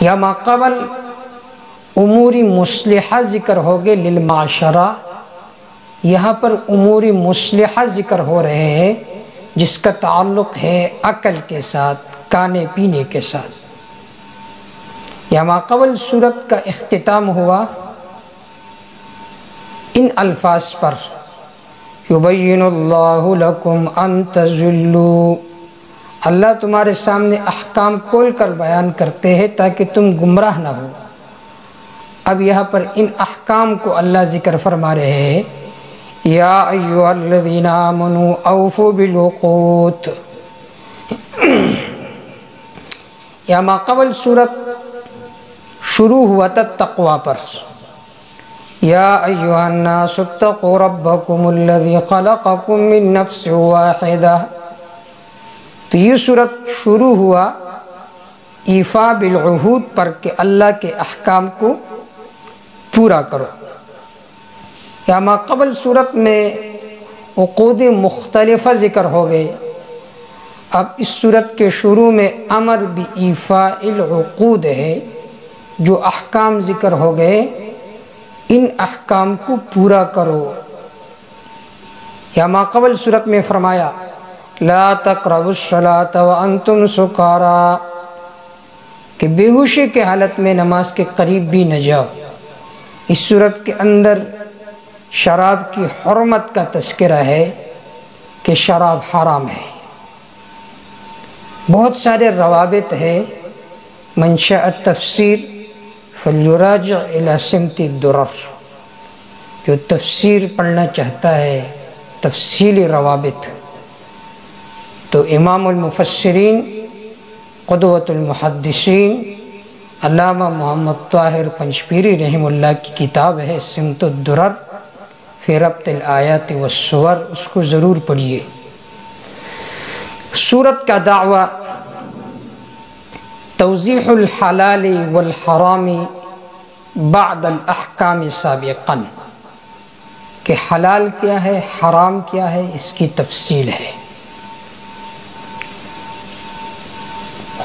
یا ماقبل امور مصلحہ ذکر ہوگے للمعاشرہ، یہاں پر امور مصلحہ ذکر ہو رہے ہیں جس کا تعلق ہے عقل کے ساتھ، کھانے پینے کے ساتھ۔ یا ماقبل صورت کا اختتام ہوا ان الفاظ پر، یبین اللہ لکم ان تضلوا، اللہ تمہارے سامنے احکام کھول کر بیان کرتے ہیں تاکہ تم گمراہ نہ ہو۔ اب یہاں پر ان احکام کو اللہ ذکر فرما رہے ہیں، یا ایھا الذین آمنوا اوفوا بالعقود۔ یا ماقبل صورت شروع ہوا تھا تقوی پر، یا ایھا الناس اتقوا ربکم الذی خلقکم من نفس واحدہ۔ تو یہ صورت شروع ہوا ایفاء بالعہود پر کہ اللہ کے احکام کو پورا کرو۔ یا ماقبل صورت میں عقود مختلفہ ذکر ہو گئے، اب اس صورت کے شروع میں امر بایفاء العقود ہے، جو احکام ذکر ہو گئے ان احکام کو پورا کرو۔ یا ماقبل صورت میں فرمایا لا تقربوا الصلاۃ وانتم سکارا، کہ بے ہوشی کے حالت میں نماز کے قریب بھی نہ جاؤ۔ اس صورت کے اندر شراب کی حرمت کا تذکرہ ہے کہ شراب حرام ہے۔ بہت سارے روابط ہے، من شاء التفسیر فلیراجع الی سمت الدرر، جو تفسیر پڑھنا چاہتا ہے تفصیلی روابط، تو امام المفسرین قدوۃ المحدثین علامہ محمد طاہر پنجپیری رحم اللہ کی کتاب ہے سمت الدرر فی ربط الآیات والسور، اس کو ضرور پڑھیے۔ سورت کا دعویٰ توضیح الحلال والحرام بعد الاحکام سابقا، کہ حلال کیا ہے، حرام کیا ہے، اس کی تفصیل ہے۔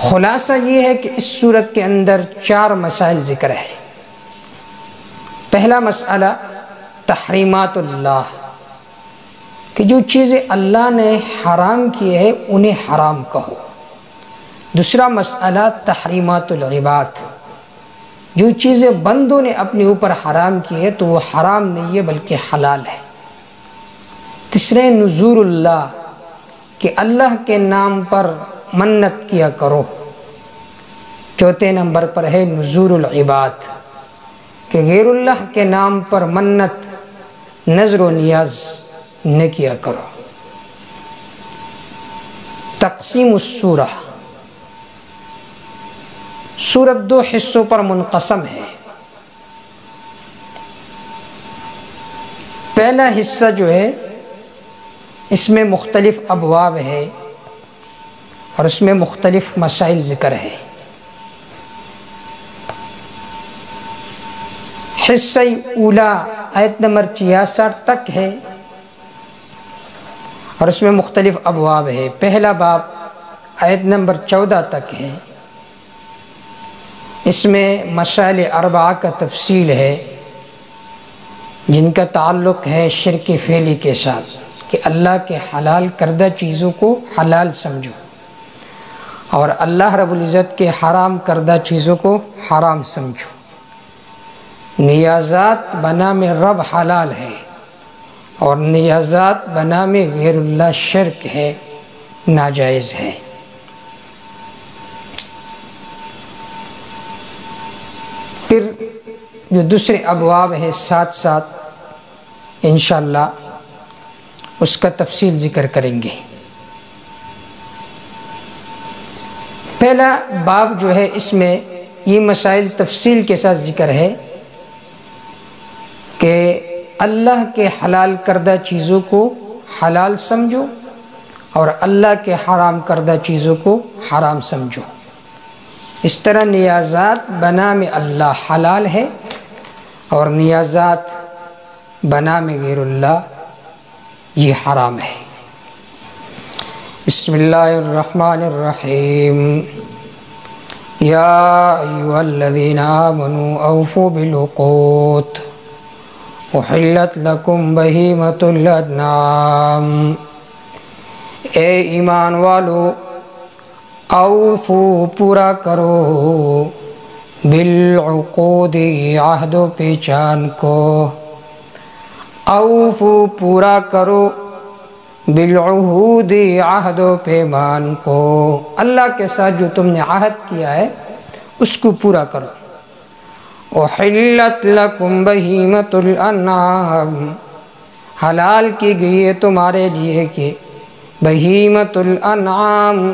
خلاصہ یہ ہے کہ اس صورت کے اندر 4 مسائل ذکر ہے۔ پہلا مسئلہ تحریمات اللہ، کہ جو چیزیں اللہ نے حرام کی ہے انہیں حرام کہو۔ دوسرا مسئلہ تحریمات العباد، جو چیزیں بندوں نے اپنے اوپر حرام کی ہے تو وہ حرام نہیں ہے بلکہ حلال ہے۔ تیسرے نذور اللہ، کہ اللہ کے نام پر منت کیا کرو۔ چوتھے نمبر پر ہے نذور العباد، کہ غیر اللہ کے نام پر منت، نذر و نیاز نہ کیا کرو۔ تقسیم السورہ، سورت 2 حصوں پر منقسم ہے۔ پہلا حصہ جو ہے اس میں مختلف ابواب ہے اور اس میں مختلف مسائل ذکر ہے۔ حصہ اولا آیت نمبر 66 تک ہے اور اس میں مختلف ابواب ہے۔ پہلا باب آیت نمبر 14 تک ہے، اس میں مسائل 4 کا تفصیل ہے جن کا تعلق ہے شرک فعلی کے ساتھ، کہ اللہ کے حلال کردہ چیزوں کو حلال سمجھو اور اللہ رب العزت کے حرام کردہ چیزوں کو حرام سمجھو۔ نیازات بنام رب حلال ہے اور نیازات بنام غیر اللہ شرک ہے، ناجائز ہے۔ پھر جو دوسرے ابواب ہے ساتھ ساتھ انشاءاللہ اس کا تفصیل ذکر کریں گے۔ پہلا باب جو ہے اس میں یہ مسائل تفصیل کے ساتھ ذکر ہے کہ اللہ کے حلال کردہ چیزوں کو حلال سمجھو اور اللہ کے حرام کردہ چیزوں کو حرام سمجھو۔ اس طرح نیازات بنام اللہ حلال ہے اور نیازات بنام غیر اللہ یہ حرام ہے۔ بسم اللہ الرحمن الرحیم، یا ایھا الذین آمنوا اوفوا بالعقود احلت لکم بہیمۃ الانعام، اے ایمان والو اوفو پورا کرو بالعقود عہد و پیچان کو، اوفو پورا کرو بالعہود عہد و پیمان کو، اللہ کے ساتھ جو تم نے عہد کیا ہے اس کو پورا کرو۔ احلت لکم بہیمۃ الانعام، حلال کی گئی ہے تمہارے لیے کہ بہیمۃ الانعام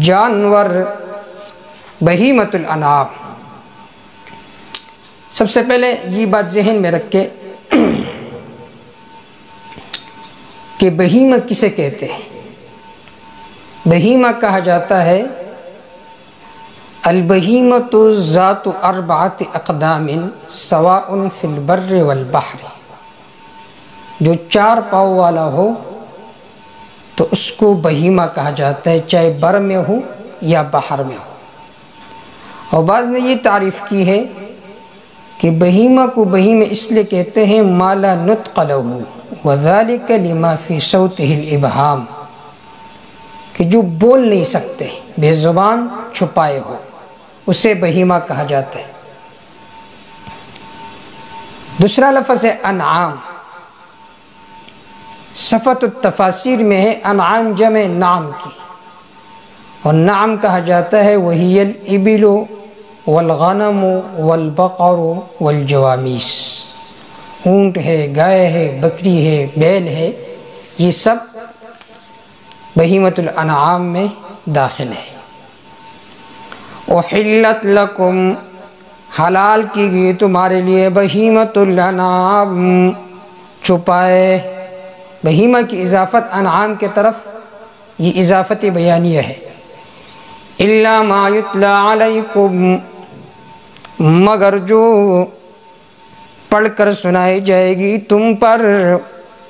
جانور، بہیمۃ الانعام۔ سب سے پہلے یہ بات ذہن میں رکھ کے کہ بہیمہ کسے کہتے ہیں؟ بہیمہ کہا جاتا ہے البہیمۃ ذات اربعۃ اقدام سواء فی البر والبحر، جو چار پاؤں والا ہو تو اس کو بہیمہ کہا جاتا ہے، چاہے بر میں ہو یا بحر میں ہو۔ اور بعض نے یہ تعریف کی ہے کہ بہیمہ کو بہیمہ اس لیے کہتے ہیں ما لا نطق لہ وذالک لما فی صوتہ الابہام، کہ جو بول نہیں سکتے، بے زبان چھپائے ہو، اسے بہیمہ کہا جاتا ہے۔ دوسرا لفظ ہے انعام، صفت التفاسیر میں ہے انعام جمع نعم کی، اور نعم کہا جاتا ہے وہی الابل والغنم والبقر والجوامیس، اونٹ ہے، گائے ہے، بکری ہے، بیل ہے، یہ سب بہیمۃ الانعام میں داخل ہے۔ احلت لکم، حلال کی گئی تمہارے لیے بہیمۃ الانعام چھپائے، بہیمہ کی اضافت انعام کے طرف یہ اضافت بیانیہ ہے۔ الا ما یتلی علیکم، مگر جو پڑھ کر سنائی جائے گی تم پر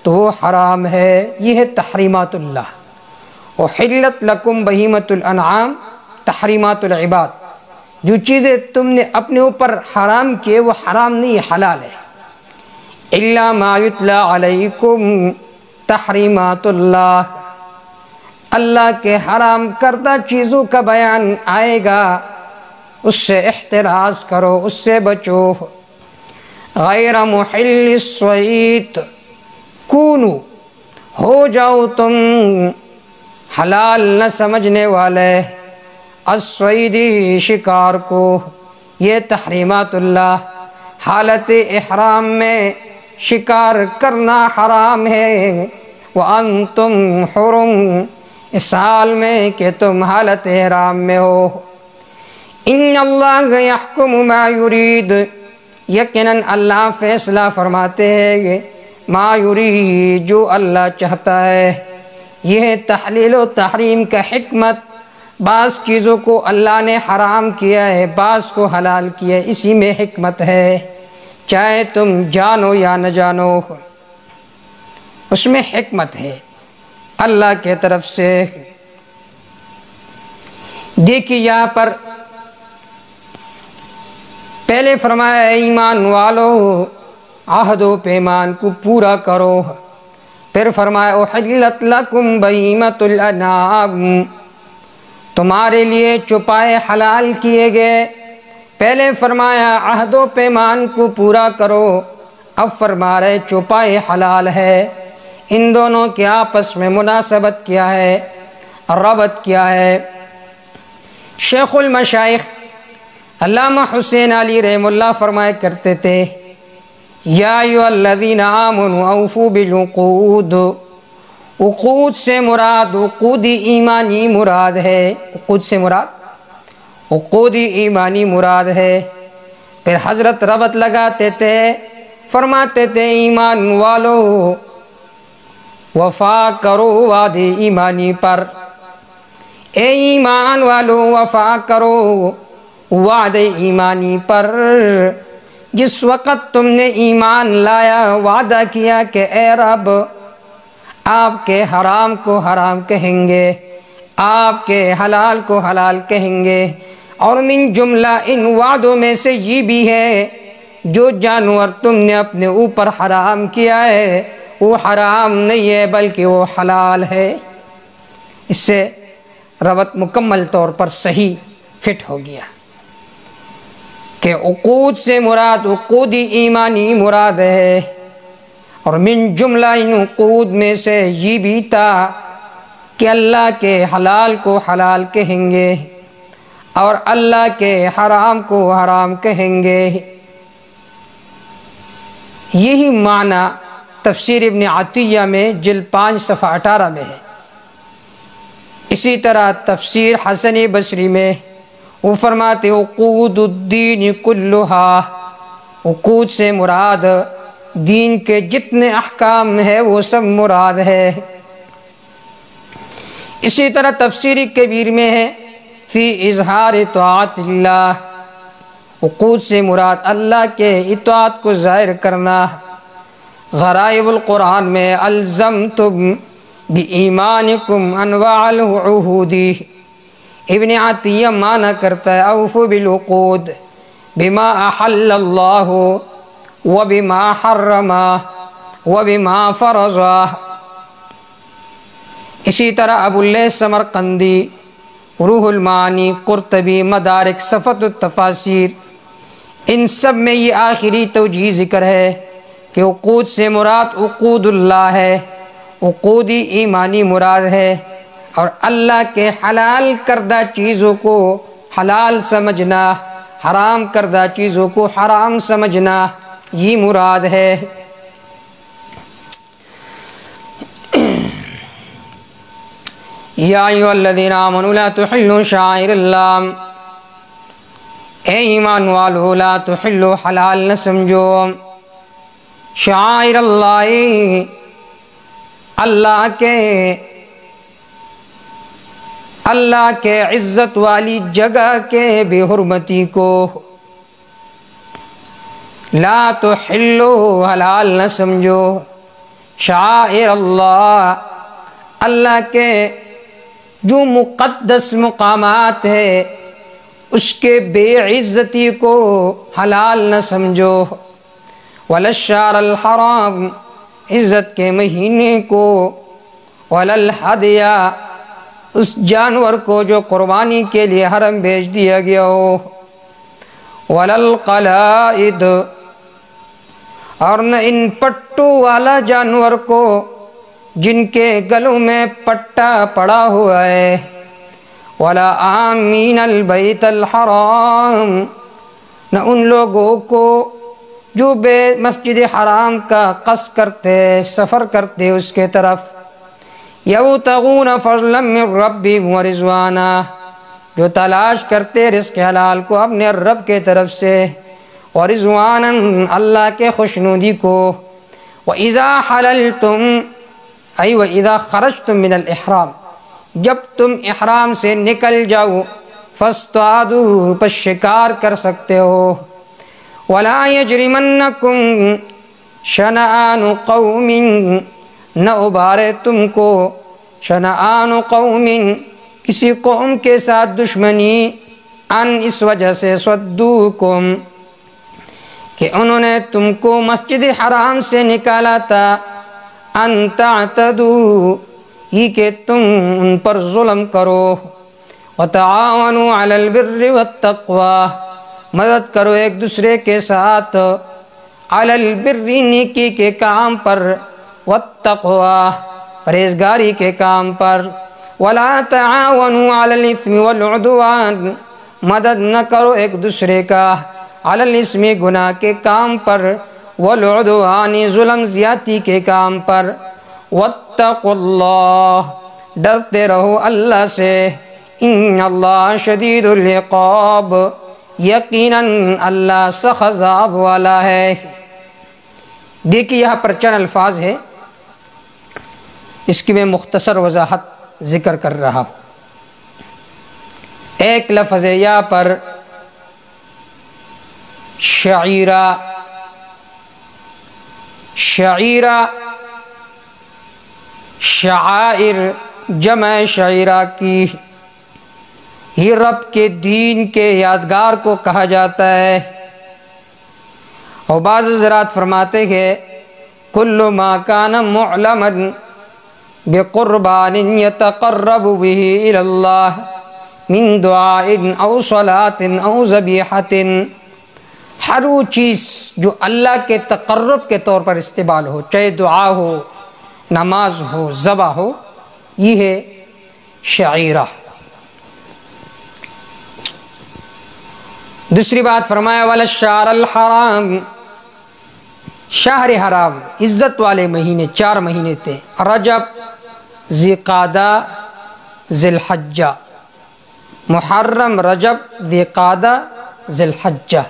تو وہ حرام ہے، یہ ہے تحریمات اللہ۔ احلت لکم بہیمۃ الانعام، تحریمات العباد، جو چیزیں تم نے اپنے اوپر حرام کیے وہ حرام نہیں، حلال ہے۔ الا ما یتلی علیکم تحریمات اللہ، اللہ کے حرام کردہ چیزوں کا بیان آئے گا، اس سے احتراز کرو، اس سے بچو۔ غیر محل الصید، کونو ہو جاؤ تم حلال نہ سمجھنے والے، الصیدی شکار کو، یہ تحریمات اللہ، حالت احرام میں شکار کرنا حرام ہے۔ وَأَنْتُمْ حُرُمْ، اس حال میں کہ تم حالت احرام میں ہو۔ ان اللہ یحکم ما یرید، یقیناً اللہ فیصلہ فرماتے ہیں ما یرید، جو اللہ چاہتا ہے۔ یہ تحلیل و تحریم کا حکمت، بعض چیزوں کو اللہ نے حرام کیا ہے، بعض کو حلال کیا ہے، اسی میں حکمت ہے، چاہے تم جانو یا نہ جانو، اس میں حکمت ہے اللہ کے طرف سے۔ دیکھیے یہاں پر پہلے فرمایا اے ایمان والو عہد و پیمان کو پورا کرو، پھر فرمایا احلت لکم بہیمۃ الانعام، تمہارے لیے چوپائے حلال کیے گئے۔ پہلے فرمایا عہد و پیمان کو پورا کرو، اب فرما رہے چوپائے حلال ہے۔ ان دونوں کے آپس میں مناسبت کیا ہے، ربط کیا ہے؟ شیخ المشائخ علامہ حسین علی رحمہ اللہ فرمایا کرتے تھے یا ایھا الذین آمنوا اوفوا بالعقود، عقود سے مراد عقود ایمانی مراد ہے، عقود سے مراد عقود ایمانی مراد ہے۔ پھر حضرت ربط لگاتے تھے، فرماتے تھے ایمان والو وفا کرو وعدے ایمانی پر، اے ایمان والو وفا کرو وعدے ایمانی پر۔ جس وقت تم نے ایمان لایا، وعدہ کیا کہ اے رب آپ کے حرام کو حرام کہیں گے، آپ کے حلال کو حلال کہیں گے، اور من جملہ ان وعدوں میں سے یہ بھی ہے جو جانور تم نے اپنے اوپر حرام کیا ہے وہ حرام نہیں ہے بلکہ وہ حلال ہے۔ اس سے ربط مکمل طور پر صحیح فٹ ہو گیا کہ عقود سے مراد عقود ایمانی مراد ہے، اور من جملہ ان عقود میں سے یہ بھی تھا کہ اللہ کے حلال کو حلال کہیں گے اور اللہ کے حرام کو حرام کہیں گے۔ یہی معنی تفسیر ابن عطیہ میں جلد 5 صفحہ 18 میں ہے۔ اسی طرح تفسیر حسن بصری میں وہ فرماتے عقود الدین کلھا، عقود سے مراد دین کے جتنے احکام ہیں وہ سب مراد ہے۔ اسی طرح تفسیر کبیر میں ہے فی اظہار طاعت اللہ، عقود سے مراد اللہ کے اطاعت کو ظاہر کرنا۔ غرائب القرآن میں الزمتم بایمانکم انواع العہود، ابن عطیہ معنی کرتا ہے اوفوا بالعقود بما احل اللہ وبما حرم وبما فرض۔ اسی طرح ابو اللیث سمرقندی، روح المعانی، قرطبی، مدارک، صفت التفاسیر، ان سب میں یہ آخری توجیہ ذکر ہے کہ عقود سے مراد عقود اللہ ہے، عقود ایمانی مراد ہے، اور اللہ کے حلال کردہ چیزوں کو حلال سمجھنا، حرام کردہ چیزوں کو حرام سمجھنا یہ مراد ہے۔ یا ایھا الذین آمنوا لا تحلوا شعائر اللہ، اے ایمان والو لا تحلوا حلال نہ سمجھو شعائر اللہ، اللہ کے عزت والی جگہ کے بے حرمتی کو، لا تحلوا حلال نہ سمجھو شعائر اللہ، اللہ کے جو مقدس مقامات ہے اس کے بے عزتی کو حلال نہ سمجھو، ولا الشہر الحرام، عزت کے مہینے کو، ولا الہدی، اس جانور کو جو قربانی کے لیے حرم بھیج دیا گیا ہو، ولا القلائد، اور نہ ان پٹوں والا جانور کو جن کے گلوں میں پٹا پڑا ہوا ہے، ولا آمین البیت الحرام، نہ ان لوگوں کو جو بے مسجد حرام کا قصد کرتے سفر کرتے اس کے طرف، یبتغون فضلا من ربہم ورضوانا، جو تلاش کرتے رزق حلال کو اپنے رب کے طرف سے، ورضوانا، اللہ کے خوشنودی کو، وَإِذَا حَلَلْتُمْ ای وَإِذَا خَرَجْتُمْ مِنَ الْإِحْرَامِ، جب تم احرام سے نکل جاؤ، فاصطادوا، پس شکار کر سکتے ہو، وَلَا يَجْرِمَنَّكُمْ شَنَآنُ قَوْمٍ، نہ ابھارے تم کو شنآن قوم، کسی قوم کے ساتھ دشمنی، ان اس وجہ سے صدوکم، کہ انہوں نے تم کو مسجد حرام سے نکالا تھا، ان تعتدوا، یہ کہ تم ان پر ظلم کرو، وتعاونوا علی البر والتقوی، مدد کرو ایک دوسرے کے ساتھ، علی البر، نیکی کے کام پر، والتقوی، پرہیزگاری کے کام پر، ولا تعاونوا علی الاثم والعدوان، مدد نہ کرو ایک دوسرے کا علی الاثم، گناہ کے کام پر، والعدوان، ظلم زیادتی کے کام پر، واتقوا اللہ، ڈرتے رہو اللہ سے، ان اللہ شدید العقاب، یقیناً اللہ سخت عذاب والا ہے۔ دیکھیے یہاں پر چند الفاظ ہے، اس کی میں مختصر وضاحت ذکر کر رہا ہوں۔ ایک لفظ ہے یہاں پر شعیرہ، شعیرہ شعائر جمع شعیرہ کی، ہی رب کے دین کے یادگار کو کہا جاتا ہے۔ اور بعض حضرات فرماتے ہیں کل ما کان معلما بقربان یتقرب به الی اللہ من دعاء او صلاۃ او ذبیحۃ، ہر وہ چیز جو اللہ کے تقرب کے طور پر استعمال ہو، چاہے دعا ہو، نماز ہو، ذبح ہو، یہ ہے شعیرہ۔ دوسری بات فرمایا وَلَلشَّهْرَ الْحَرَامِ، شہر حرام عزت والے مہینے 4 مہینے تھے، رجب، ذی-قعدہ، ذی الحجہ، محرم، رجب، ذی-قعدہ، ذی الحجہ۔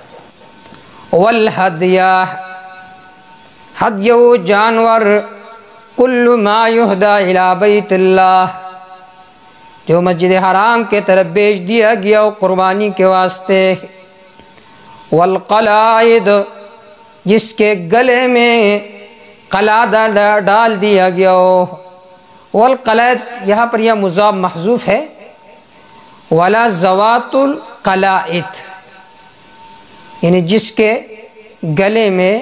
والہدیہ، ہدیہ جانور، کل ما یہدی الی بیت اللہ، جو مسجد حرام کے طرف بیچ دیا گیا ہو قربانی کے واسطے۔ والقلائد، جس کے گلے میں قلادہ ڈال دیا گیا ہو۔ والقلائد یہاں پر یہ مضاف محذوف ہے، ولا ذوات القلائد، یعنی جس کے گلے میں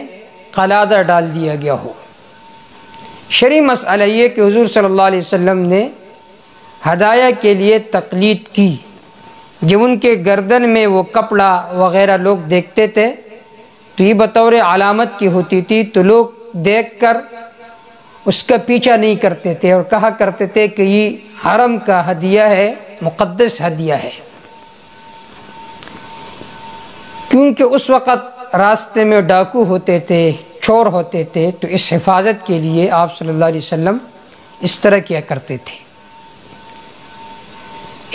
قلادہ ڈال دیا گیا ہو۔ شرعی مسئلہ یہ کہ حضور صلی اللہ علیہ وسلم نے ہدایہ کے لیے تقلید کی، جب ان کے گردن میں وہ کپڑا وغیرہ لوگ دیکھتے تھے تو یہ بطور علامت کی ہوتی تھی، تو لوگ دیکھ کر اس کا پیچھا نہیں کرتے تھے اور کہا کرتے تھے کہ یہ حرم کا ہدیہ ہے، مقدس ہدیہ ہے، کیونکہ اس وقت راستے میں ڈاکو ہوتے تھے، چور ہوتے تھے، تو اس حفاظت کے لیے آپ صلی اللہ علیہ وسلم اس طرح کیا کرتے تھے۔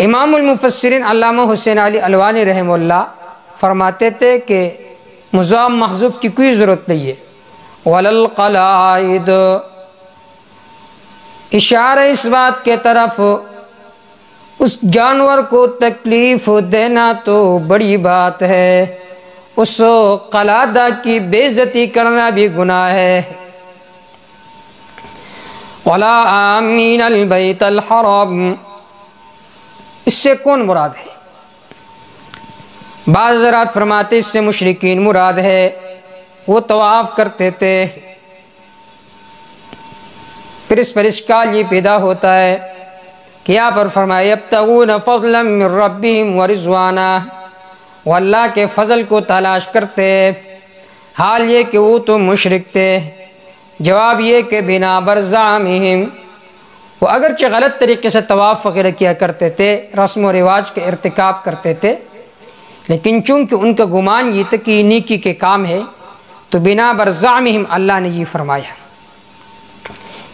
امام المفسرین علامہ حسین علی الوانی رحمہ اللہ فرماتے تھے کہ مضاف محذوف کی کوئی ضرورت نہیں ہے، وللقلائد، اشارہ اس بات کے طرف اس جانور کو تکلیف دینا تو بڑی بات ہے، اس قلادہ کی بے عزتی کرنا بھی گناہ ہے۔ ولا آمین البیت الحرام، اس سے کون مراد ہے؟ بعض حضرات فرماتے اس سے مشرکین مراد ہے، وہ طواف کرتے تھے۔ پھر اس پر اشکال یہ پیدا ہوتا ہے کہ یہاں پر فرمایا یبتغون فضلا من ربہم ورضوانا، وہ اللہ کے فضل کو تلاش کرتے، حال یہ کہ وہ تو مشرک تھے۔ جواب یہ کہ بنا برزعمہم، وہ اگرچہ غلط طریقے سے طواف وغیرہ کیا کرتے تھے، رسم و رواج کے ارتکاب کرتے تھے، لیکن چونکہ ان کا گمان یہ تھا کہ یہ نیکی کے کام ہے، تو بنا برزعمہم اللہ نے یہ فرمایا۔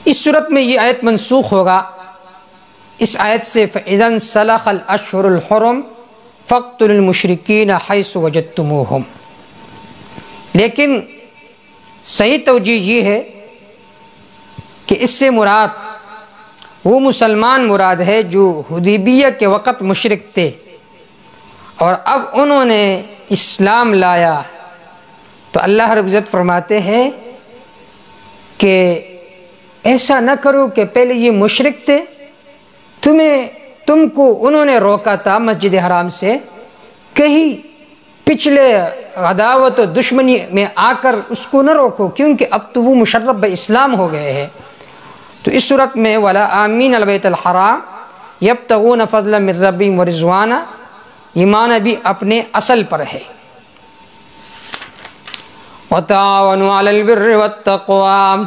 اس صورت میں یہ آیت منسوخ ہوگا اس آیت سے فَإِذَا انْسَلَخَ الْأَشْهُرُ الْحُرُمُ فَاقْتُلُوا الْمُشْرِكِينَ حَيْثُ وَجَدتُّمُوهُمْ، لیکن صحیح توجیہ یہ ہے کہ اس سے مراد وہ مسلمان مراد ہے جو حدیبیہ کے وقت مشرک تھے اور اب انہوں نے اسلام لایا، تو اللہ رب العزت فرماتے ہیں کہ ایسا نہ کرو کہ پہلے یہ مشرک تھے، تم کو انہوں نے روکا تھا مسجد حرام سے، کہیں پچھلے عداوت و دشمنی میں آ کر اس کو نہ روکو، کیونکہ اب تو وہ مشرب اسلام ہو گئے ہیں۔ تو اس صورت میں ولا آمین البیت الحرام یبتغون فضلا من ربہم ورضوانا، یہ معنی بھی اپنے اصل پر ہے۔ وتعاونوا علی البر والتقوی،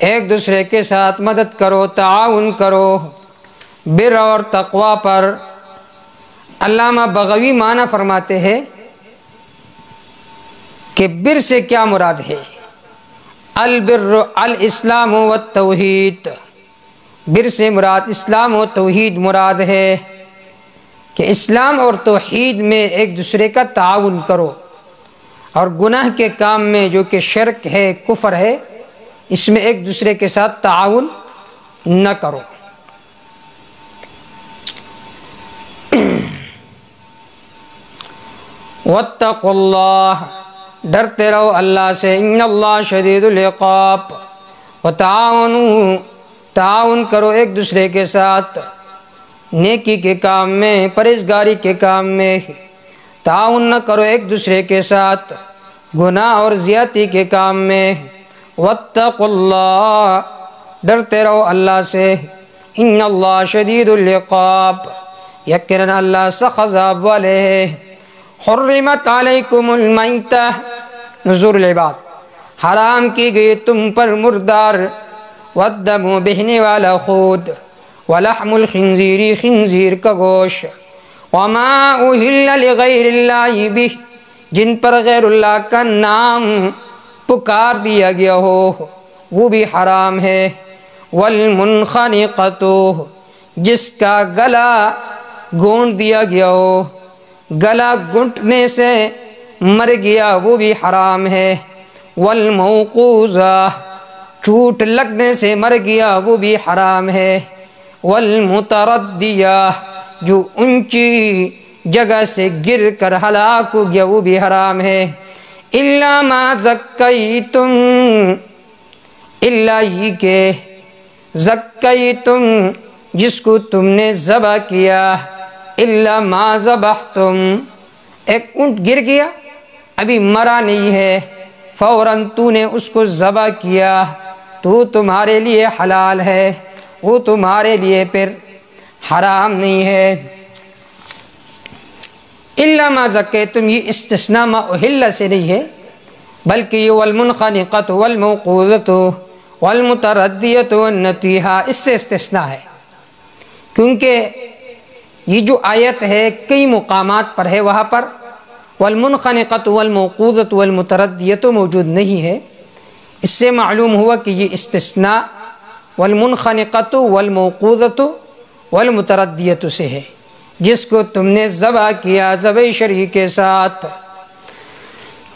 ایک دوسرے کے ساتھ مدد کرو، تعاون کرو بر اور تقوی پر۔ علامہ بغوی معنی فرماتے ہیں کہ بر سے کیا مراد ہے؟ البر الاسلام والتوحید، بر سے مراد اسلام و توحید مراد ہے کہ اسلام اور توحید میں ایک دوسرے کا تعاون کرو، اور گناہ کے کام میں جو کہ شرک ہے، کفر ہے، اس میں ایک دوسرے کے ساتھ تعاون نہ کرو۔ واتقوا اللہ، ڈرتے رہو اللہ سے، ان اللہ شدید العقاب، وتعاونوا، تعاون کرو ایک دوسرے کے ساتھ نیکی کے کام میں، پرہیزگاری کے کام میں تعاون نہ کرو ایک دوسرے کے ساتھ، گناہ اور زیادتی کے کام میں۔ واتقوا اللہ، ڈرتے رہو اللہ سے، ان اللہ شدید العقاب، یقیناً اللہ سخت عذاب والے ہے۔ حرمت علیکم المیتہ، نذور العباد، حرام کی گئی تم پر مردار، والدم، بہنے والا خون، ولحم الخنزیر، خنزیر کا گوشت، وما اہل لغیر اللہ بہ، جن پر غیر اللہ کا نام پکار دیا گیا ہو وہ بھی حرام ہے۔ والمنخنقۃ، جس کا گلا گونٹ دیا گیا ہو، گلا گھونٹنے سے مر گیا وہ بھی حرام ہے۔ والموقوذہ، چوٹ لگنے سے مر گیا وہ بھی حرام ہے۔ والمتردیہ، جو اونچی جگہ سے گر کر ہلاک ہو گیا وہ بھی حرام ہے۔ الا ما زکیتم، الا یہ کہ زکیتم، جس کو تم نے ذبح کیا، الا ما ذبحتم، ایک اونٹ گر گیا ابھی مرا نہیں ہے، فوراً تو نے اس کو ذبح کیا تو تمہارے لیے حلال ہے، وہ تمہارے لیے پھر حرام نہیں ہے۔ الا ما زکیتم، یہ استثناء ما اہل سے نہیں ہے، بلکہ یہ والمنخنقۃ والموقوذۃ والمتردیۃ والنطیحہ، اس سے استثناء ہے، کیونکہ یہ جو آیت ہے کئی مقامات پر ہے، وہاں پر والمنخنقۃ والموقوذۃ والمتردیۃ موجود نہیں ہے۔ اس سے معلوم ہوا کہ یہ استثناء والمنخنقۃ والموقوذۃ والمتردیۃ سے ہے، جس کو تم نے ذبح کیا ذبح شرعی کے ساتھ۔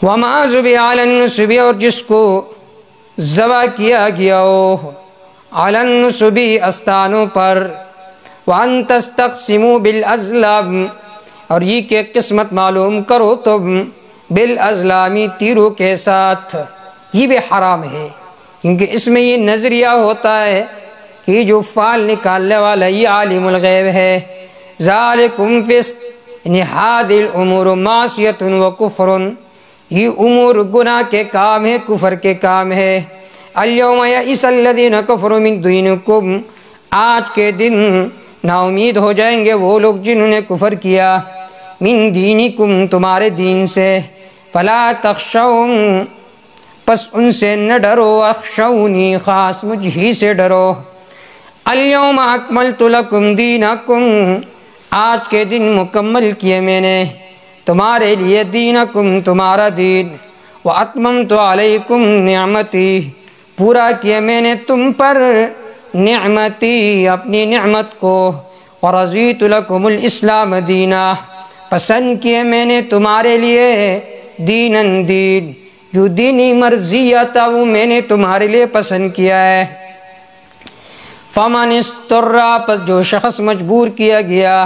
وما ذبح علی النصب، اور جس کو ذبح کیا گیا ہو علی النصب، استانوں پر۔ وان تستقسموا بالازلام، اور یہ کہ قسمت معلوم کرو تم بالازلام، تیروں کے ساتھ، یہ بھی حرام ہے، کیونکہ اس میں یہ نظریہ ہوتا ہے کہ جو فال نکالنے والا یہ عالم الغیب ہے۔ ذالکم فسق، یعنی ہذہ الامور معصیۃ و کفر، یہ امور گناہ کے کام ہے، کفر کے کام ہے۔ الیوم یئس الذین کفروا من دینکم، آج کے دن نا امید ہو جائیں گے وہ لوگ جنہوں نے کفر کیا، من دینکم، تمہارے دین سے، فلا تخشوہم، پس ان سے نہ ڈرو، اخشونی، خاص مجھ ہی سے ڈرو۔ الیوم اکملت لکم دینکم، آج کے دن مکمل کیے میں نے تمہارے لیے دینکم، تمہارا دین، واتممت علیکم نعمتی، پورا کیا میں نے تم پر نعمتی، اپنی نعمت کو، ورضیت لکم الاسلام دینا، پسند کیے میں نے تمہارے لیے دینن، دین، جو دینی مرضیہ تھا وہ میں نے تمہارے لیے پسند کیا ہے۔ فمن اضطر، پس جو شخص مجبور کیا گیا،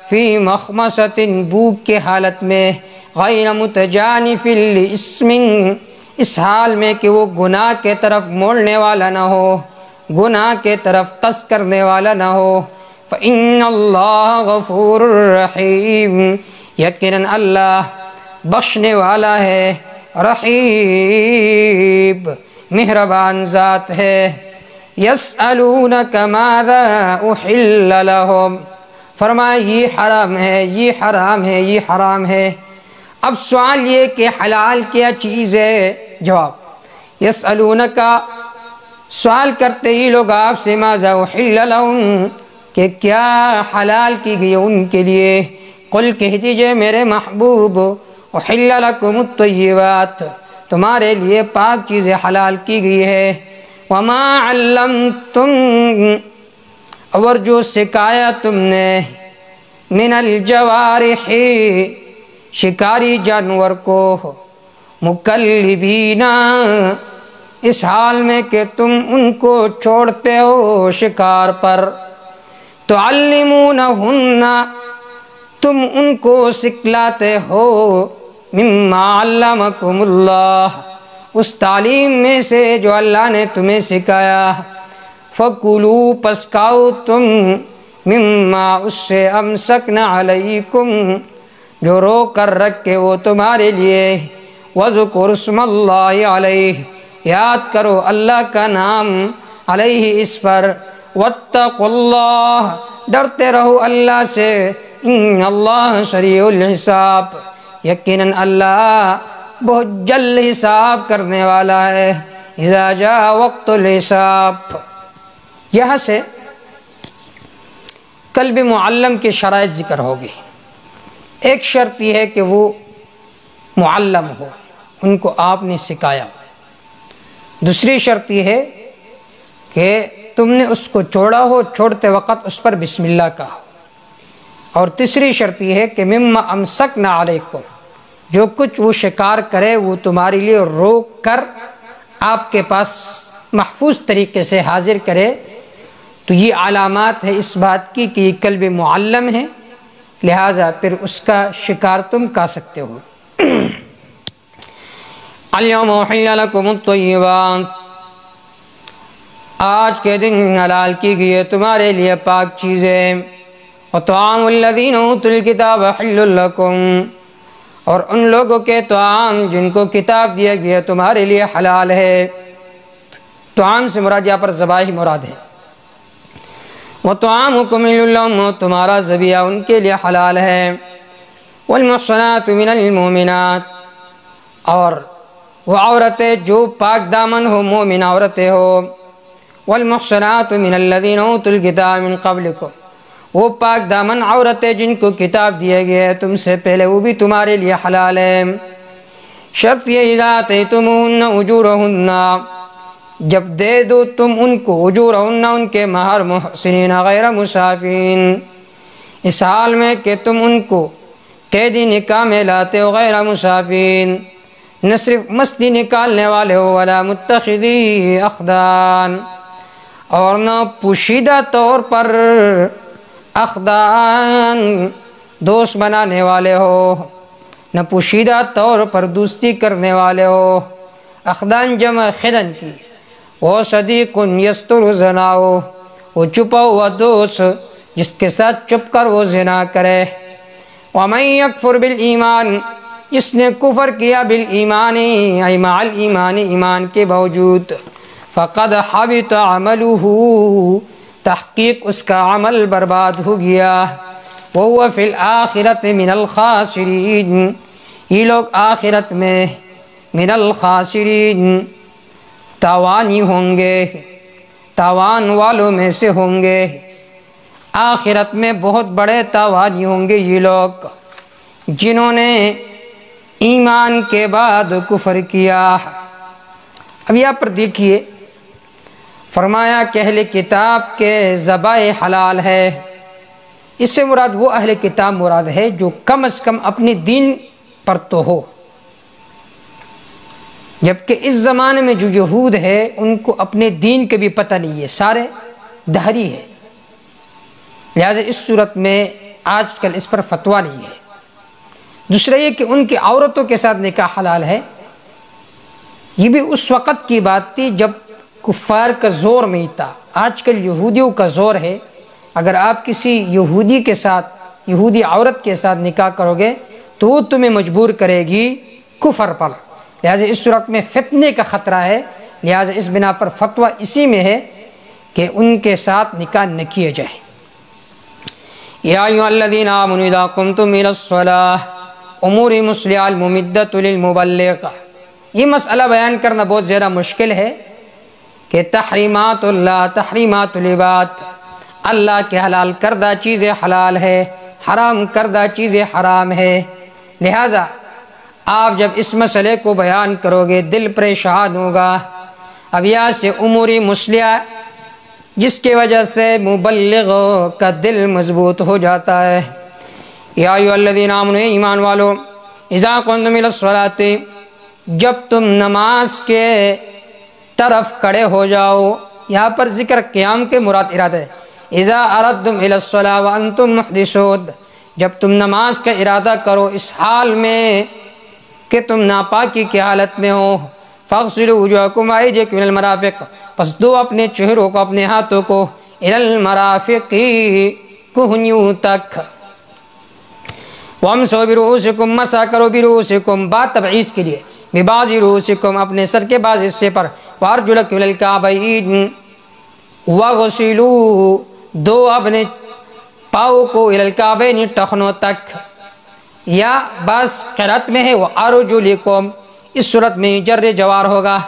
فی مخمصۃ، بھوک کے حالت میں، غیر متجانف لاسم، اس حال میں کہ وہ گناہ کے طرف موڑنے والا نہ ہو، گناہ کے طرف قصد کرنے والا نہ ہو، فإن اللہ غفور رحیم، یقیناً اللہ بخشنے والا ہے، رحیم، مہربان ذات ہے۔ یسألونک ماذا احل لہم، فرمایا یہ حرام ہے، یہ حرام ہے، یہ حرام ہے۔ اب سوال یہ کہ حلال کیا چیز ہے؟ جواب، یسألونک، سوال کرتے ہی لوگ آپ سے، ماذا احل لہم، کہ کیا حلال کی گئی ان کے لیے، قل کہہ دیجئے میرے محبوب، احل لکم الطیبات، تمہارے لیے پاک چیزیں حلال کی گئی ہے، وما علمتم، اور جو سکھایا تم نے، من الجوارح، شکاری جانور کو، مکلبین، اس حال میں کہ تم ان کو چھوڑتے ہو شکار پر، تعلمونہن، تم ان کو سکھلاتے ہو، مما علمکم اللہ، اس تعلیم میں سے جو اللہ نے تمہیں سکھایا، فکلوا، پس کھاؤ تم، مما اس سے امسکنا علیکم جو روک کر رکھے وہ تمہارے لیے، وذکر اسم اللہ علیہ یاد کرو اللہ کا نام، علیہ اس پر، واتقوا اللہ ڈرتے رہو اللہ سے، ان اللہ سریع الحساب یقیناً اللہ بہت جلد حساب کرنے والا ہے، اذا جاء وقت الحساب۔ یہاں سے قلب معلم کے شرائط ذکر ہوگی۔ ایک شرط یہ ہے کہ وہ معلم ہو، ان کو آپ نے سکھایا۔ دوسری شرط یہ ہے کہ تم نے اس کو چھوڑا ہو، چھوڑتے وقت اس پر بسم اللہ کہا۔ اور تیسری شرط یہ ہے کہ مما امسکنا علیکم جو کچھ وہ شکار کرے وہ تمہارے لیے روک کر آپ کے پاس محفوظ طریقے سے حاضر کرے، تو یہ علامات ہے اس بات کی کہ یہ قلب معلم ہے، لہٰذا پھر اس کا شکار تم کھا سکتے ہو۔ اليوم احل لکم الطیبات آج کے دن حلال کی گئی ہے تمہارے لیے پاک چیزیں، وطعام الذین اوتوا الکتاب حل لکم اور ان لوگوں کے طعام جن کو کتاب دیا گیا تمہارے لیے حلال ہے۔ طعام سے مراد یہاں پر ذبائح مراد ہے۔ وطعامکم حل لہم تمہارا ذبیحہ ان کے لیے حلال ہے۔ والمحصنات من المؤمنات اور وہ عورتیں جو پاک دامن ہو، مومن عورتیں ہو۔ والمحصنات من الذین اوتوا الکتاب من قبلکم وہ پاک دامن عورتیں جن کو کتاب دیا گیا ہے تم سے پہلے، وہ بھی تمہارے لیے حلال ہے۔ شرط یہ اذا آتیتموہن اجورہن جب دے دو تم ان کو، اجورہن ان کے مہر، محسنین غیر مسافین اس حال میں کہ تم ان کو قیدی نکاح میں لاتے ہو، غیر مسافین نہ صرف مستی نکالنے والے ہو، ولا متخذی اخدان اور نہ پوشیدہ طور پر اخدان دوست بنانے والے ہو، نہ پوشیدہ طور پر دوستی کرنے والے ہو۔ اخدان جمع خدن کی، وہ صدیق یستر زناؤ وہ چھپا ہوا دوست جس کے ساتھ چھپ کر وہ زنا کرے۔ ومن یکفر بالایمان جس نے کفر کیا بالایمان ای مع الایمان ایمان کے باوجود، فقد حبط عملہ تحقیق اس کا عمل برباد ہو گیا، وہو فی الآخرۃ من الخاسرین یہ لوگ آخرت میں من الخاسرین تاوانی ہوں گے، تاوان والوں میں سے ہوں گے، آخرت میں بہت بڑے تاوانی ہوں گے یہ لوگ جنہوں نے ایمان کے بعد کفر کیا۔ اب یہاں پر دیکھیے فرمایا کہ اہل کتاب کے ذبائح حلال ہے، اس سے مراد وہ اہل کتاب مراد ہے جو کم از کم اپنے دین پر تو ہو، جبکہ اس زمانے میں جو یہود ہے ان کو اپنے دین کے بھی پتہ نہیں ہے، سارے دہری ہے، لہذا اس صورت میں آج کل اس پر فتویٰ نہیں ہے۔ دوسرا یہ کہ ان کی عورتوں کے ساتھ نکاح حلال ہے، یہ بھی اس وقت کی بات تھی جب کفار کا زور نہیں تھا، آج کل یہودیوں کا زور ہے، اگر آپ کسی یہودی کے ساتھ، یہودی عورت کے ساتھ نکاح کرو گے تو وہ تمہیں مجبور کرے گی کفر پر، لہذا اس صورت میں فتنے کا خطرہ ہے، لہذا اس بنا پر فتویٰ اسی میں ہے کہ ان کے ساتھ نکاح نہ کیے جائے۔ یا ایھا الذین آمنوا اذا قمتم الی الصلاۃ امور مسلحہ الممدۃ للمبلغ یہ مسئلہ بیان کرنا بہت زیادہ مشکل ہے کہ تحریمات اللہ، تحریمات العباد، اللہ کے حلال کردہ چیزیں حلال ہے، حرام کردہ چیزیں حرام ہے، لہٰذا آپ جب اس مسئلے کو بیان کرو گے دل پریشان ہوگا۔ اب یہاں سے امور مسلحہ جس کی وجہ سے مبلغ کا دل مضبوط ہو جاتا ہے۔ یا ایھا الذین آمنوا ایمان والو اذا قمتم الی الصلاۃ جب تم نماز کے طرف کھڑے ہو جاؤ، یہاں پر ذکر قیام کے مراد ارادہ ہے۔ اذا اردتم الی الصلاۃ وانتم محدثون جب تم نماز کا ارادہ کرو اس حال میں کہ تم ناپاکی کی حالت میں ہو، فاغسلوا وجوہکم وایدیکم الی المرافق پس دو اپنے چہروں کو، اپنے ہاتھوں کو، الی المرافق کوہنیوں تک. وَامْسَحُوا بِرُؤُوسِكُمْ مسا کرو برؤوسکم با تبعیض کے لیے ببعض رؤوسکم اپنے سر کے بعض حصے پر وارجلکم الی الکعبین وغسلوا دو اپنے پاؤں کو الی الکعبین ٹخنوں تک. یا بعض قرأت میں ہے وارجلکم اس صورت میں جر جوار ہوگا.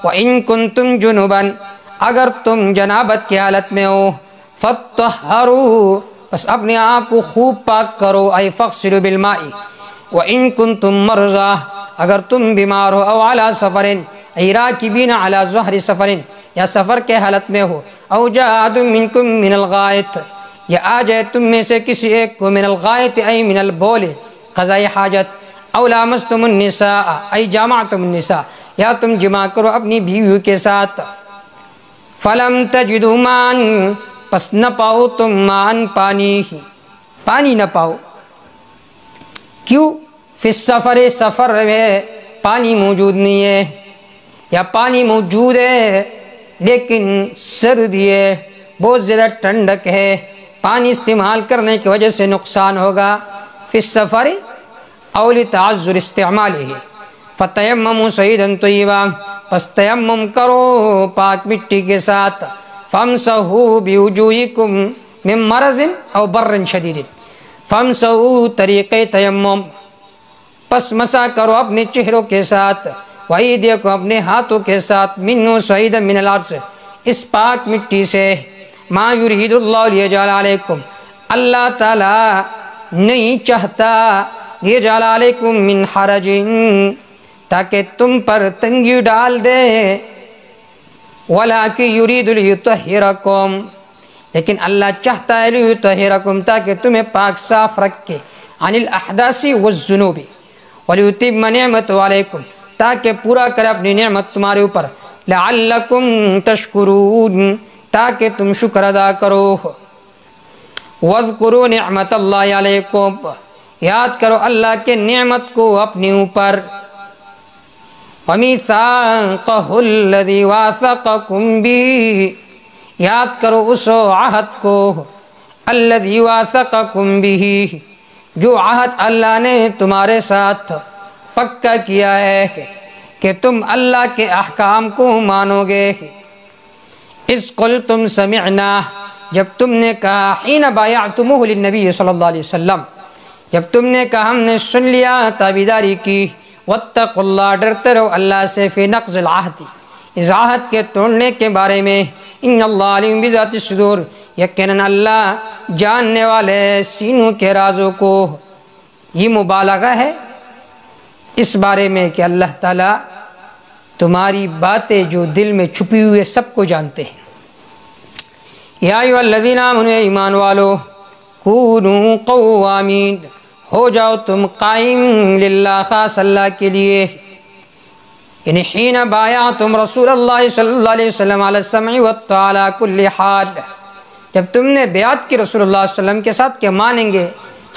وَإِن كُنتُمْ جُنُبًا اگر تم جنابت کی حالت میں ہو فَطَّهَّرُوا بس اپنے آپ کو خوب پاک کرو. اے فَاغْسِلُوا بِالْمَاءِ وَإِن كُنتُم مَرْضَىٰ اگر تم بیمار ہو او علی سفرٍ ای راکبین علی ظہر سفرٍ یا سفر کے حالت میں ہو او جاء احد منکم من الغائط یا آ جائے تم میں سے کسی ایک کو من الغائط ای من البول قضاء حاجت او لامستم النساء ای جامعتم النساء یا تم جمع کرو اپنی بیویوں کے ساتھ. فلم تجدوا ماء پس نہ پاؤ تم مان پانی نہ پاؤ. کیوں؟ فی السفر سفر میں پانی موجود نہیں ہے یا پانی موجود ہے لیکن سردی ہے بہت زیادہ ٹھنڈک ہے پانی استعمال کرنے کی وجہ سے نقصان ہوگا. فی السفر او لتعذر استعمالہ فتیمموا صعیدا طیبا پس تیمم کرو پاک مٹی کے ساتھ. فامسحوا بوجوہکم من مرض او بر شدید فامسحوا طریقے تیمم پس مسا کرو اپنے چہروں کے ساتھ وایدیکم اپنے ہاتھوں کے ساتھ منہ صعیدا من الارض اس پاک مٹی سے. ما یرید اللہ لیجعل علیکم اللہ تعالی نہیں چاہتا لیجعل علیکم من حرج تاکہ تم پر تنگی ڈال دے. وَلَٰكِن يُرِيدُ لِيُطَهِّرَكُمْ لیکن اللہ چاہتا ہے لِيُطَهِّرَكُمْ تاکہ تمہیں پاک صاف رکھے عن الاحداث والذنوب وَلِيُتِمَّ نِعْمَتَهُ عَلَيْكُمْ تاکہ پورا کرے اپنی نعمت تمہارے اوپر. لَعَلَّكُمْ تَشْكُرُونَ تاکہ تم شکر ادا کرو. وَاذْكُرُوا نِعْمَتَ اللَّهِ عَلَيْكُمْ یاد کرو اللہ کے نعمت کو اپنے اوپر. وَمِيثَاقَهُ الَّذِي وَاثَقَكُمْ بِهِ یاد کرو اس عہد کو الَّذِي وَاثَقَكُمْ بِهِ جو عہد اللہ نے تمہارے ساتھ پکا کیا ہے کہ تم اللہ کے احکام کو مانو گے. اِذْ قُلْتُمْ سَمِعْنَا جب تم نے کہا حین بایعتموہ للنبی صلی اللہ علیہ وسلم جب تم نے کہا ہم نے سن لیا تابعداری کی. واتقوا اللہ ڈرتے رہو اللہ سے فی نقض العہد اس عہد کے توڑنے کے بارے میں. ان اللہ علیم بذات الصدور یقیناً اللہ جاننے والے سینوں کے رازوں کو. یہ مبالغہ ہے اس بارے میں کہ اللہ تعالیٰ تمہاری باتیں جو دل میں چھپی ہوئے سب کو جانتے ہیں. یا ایھا الذین آمنوا ایمان والو کونوا قوامین ہو جاؤ تم قائم للہ خاص اللہ کے لیے. یعنی حین بایعتم رسول اللہ صلی اللہ علیہ وسلم علی السمع والطاعۃ علی کل حال جب تم نے بیعت کی رسول اللہ صلی اللہ علیہ وسلم کے ساتھ کہ مانیں گے